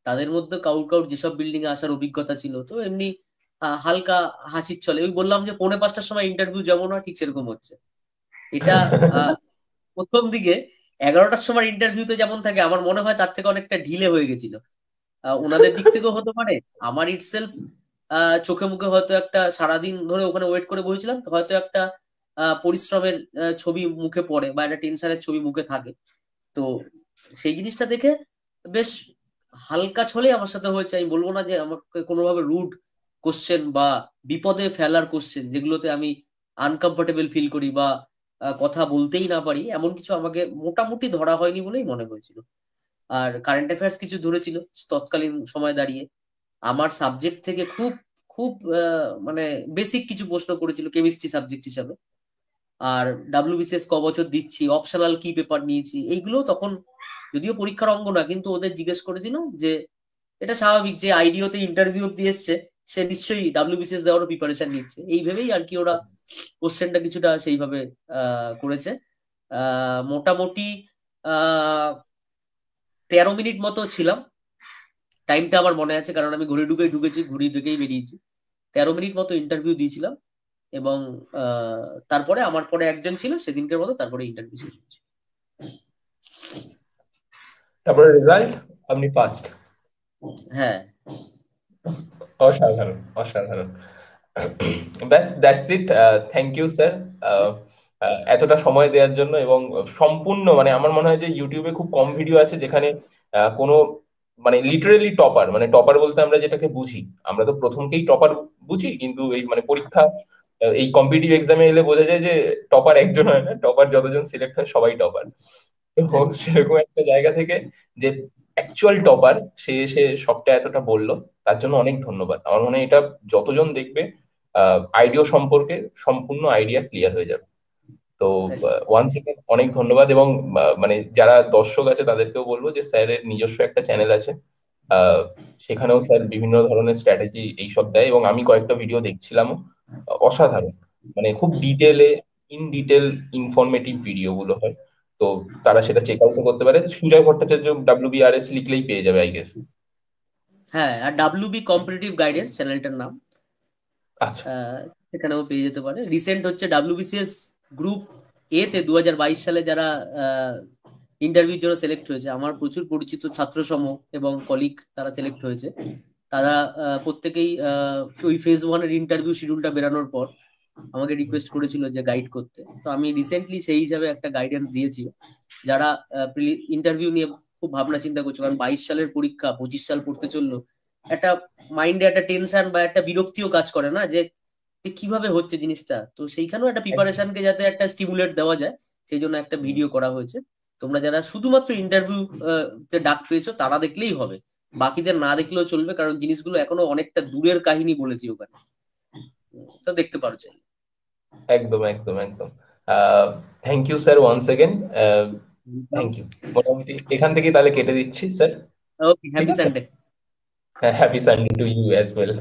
তাদের মধ্যে কাউর কাউর যেসব বিল্ডিং এ আসার অভিজ্ঞতা ছিল, তো এমনি হালকা হাসির ছলে ওই বললাম যে 4:45টার সময় ইন্টারভিউ যেমন হয় ঠিক সেরকম হচ্ছে এটা। প্রথম দিকে 11টার সময় ইন্টারভিউতে যেমন থাকে আমার মনে হয় তার থেকে অনেকটা ঢিলে হয়ে গেছিল। ওনাদের দিক থেকেও হতে পারে, আমার ইটসেলফ চোখে মুখে হয়তো একটা সারাদিন ধরে ওখানে ওয়েট করে বসেছিলাম তো হয়তো একটা পরিশ্রমের ছবি মুখে পড়ে বা একটা টেনশনের ছবি মুখে থাকে। তো সেই জিনিসটা দেখে বেশ হালকা ছলে আমার সাথে হয়েছে, আমি বলবো না যে আমাকে কোনোভাবে রুড কোশ্চেন বা বিপদে ফেলার কোশ্চেন যেগুলোতে আমি আনকমফোর্টেবল ফিল করি বা কথা বলতেই না পারি এমন কিছু আমাকে মোটামুটি ধরা হয়নি বলেই মনে হয়েছিল। আর কারেন্ট অ্যাফেয়ার্স কিছু ধরেছিল তৎকালীন সময় দাঁড়িয়ে, আমার সাবজেক্ট থেকে খুব খুব মানে বেসিক কিছু প্রশ্ন করেছিল কেমিস্ট্রি সাবজেক্ট হিসাবে। আর ডাব্লিউবিসিএস ক বছর দিচ্ছি, অপশনাল কি পেপার নিয়েছি, এইগুলো তখন যদিও পরীক্ষার অঙ্গ না কিন্তু ওদের জিজ্ঞেস করেছিল যে এটা স্বাভাবিক যে আইডিওতে ইন্টারভিউ অব্দি এসছে সে নিশ্চয়ই ডাব্লিউবিসিএস দেওয়ারও প্রিপারেশন নিচ্ছে, এই ভেবেই আর কি ওরা কোশ্চেনটা কিছুটা সেইভাবে করেছে। মোটামুটি 13 মিনিট মতো ছিলাম, টাইমটা আমার মনে আছে কারণ আমি ঘড়ি ঢুকেই ঢুকেছি ঘড়ি ঢুকেই বেরিয়েছি। 13 মিনিট মতো ইন্টারভিউ দিয়েছিলাম, এবং তারপরে আমার পরে একজন ছিল সেদিনকের মতো, তারপরে ইন্টারভিউ শেষ হয়েছে। তারপরে রেজাল্ট আপনি ফার্স্ট। হ্যাঁ। অসাধারণ, অসাধারণ। ব্যাস, that's it. Thank you sir এতটা সময় দেওয়ার জন্য। এবং সম্পূর্ণ মানে আমার মনে হয় যে ইউটিউবে খুব কম ভিডিও আছে যেখানে কোনো মানে লিটারেলি টপার, মানে টপার বলতে আমরা যেটাকে বুঝি, আমরা তো প্রথমকেই টপার বুঝি, কিন্তু এই মানে পরীক্ষা এই কম্পিটিটিভ এক্সামে এলে বোঝা যায় যে টপার একজন হয় না, টপার যতজন সিলেক্ট হয় সবাই টপার। তো সেরকম একটা জায়গা থেকে যে অ্যাকচুয়াল টপার সে এসে সবটা এতটা বললো, তার জন্য অনেক ধন্যবাদ। আমার মনে হয় এটা যতজন দেখবে আইডিয়া সম্পর্কে সম্পূর্ণ আইডিয়া ক্লিয়ার হয়ে যাবে। তো ওয়ান সেকেন্ড অনেক ধন্যবাদ। এবং মানে যারা দর্শক আছে তাদেরকেও বলবো যে স্যারের নিজস্ব একটা চ্যানেল আছে, আহ, সেখানেও স্যার বিভিন্ন ধরনের স্ট্র্যাটেজি এইসব দেয়, এবং আমি কয়েকটা ভিডিও দেখছিলাম, অসাধারণ। মানে খুব ডিটেলে, ইন ডিটেল ইনফরমেটিভ ভিডিও গুলো হয়। তো তারা সেটা চেক আউট করতে পারে। সুজয় ভট্টাচার্য WBRS লিখলেই পেয়ে যাবে, আই গেস। হ্যাঁ, আর ডাব্লিউবি কম্পিটিটিভ গাইডেন্স চ্যানেলটার নাম, আচ্ছা। সেখানেও পেয়ে যেতে পারে। রিসেন্ট হচ্ছে ডাব্লিউবিসিএস গ্রুপ এ তে 2022 সালে যারা ইন্টারভিউর জন্য সিলেক্ট হয়েছে, আমার প্রচুর পরিচিত ছাত্র সম এবং কলিগ তারা সিলেক্ট হয়েছে। তারা প্রত্যেকেই ওই ফেজ 1 এর ইন্টারভিউ শিডিউলটা বেরানোর পর আমাকে রিকোয়েস্ট করেছিল যে গাইড করতে, তো আমি রিসেন্টলি সেই হিসাবে একটা গাইডেন্স দিয়েছি। যারা ইন্টারভিউ নিয়ে খুব ভাবনা চিন্তা করছে, কারণ 22 সালের পরীক্ষা 25 সাল পড়তে চললো, একটা মাইন্ডে একটা টেনশন বা একটা বিরক্তিও কাজ করে না যে কিভাবে হচ্ছে জিনিসটা, তো সেইখানেও একটা প্রিপারেশনকে যাতে একটা স্টিমুলেট দেওয়া যায় সেই জন্য একটা ভিডিও করা হয়েছে। তোমরা যারা শুধুমাত্র ইন্টারভিউ তে ডাক পেয়েছো তারা দেখলেই হবে, বাকিদের না দেখলেও চলবে, কারণ জিনিসগুলো এখনো অনেকটা দূরের কাহিনী বলেছি ওখানে, তো দেখতে পারো চাই। একদম, একদম, একদম। Thank you sir once again. Thank you. মোটামুটি এখান থেকেই তাহলে কেটে দিচ্ছি স্যার। ওকে, ঠিক হ্যাপি আছে। Sunday. Happy Sunday to you as well.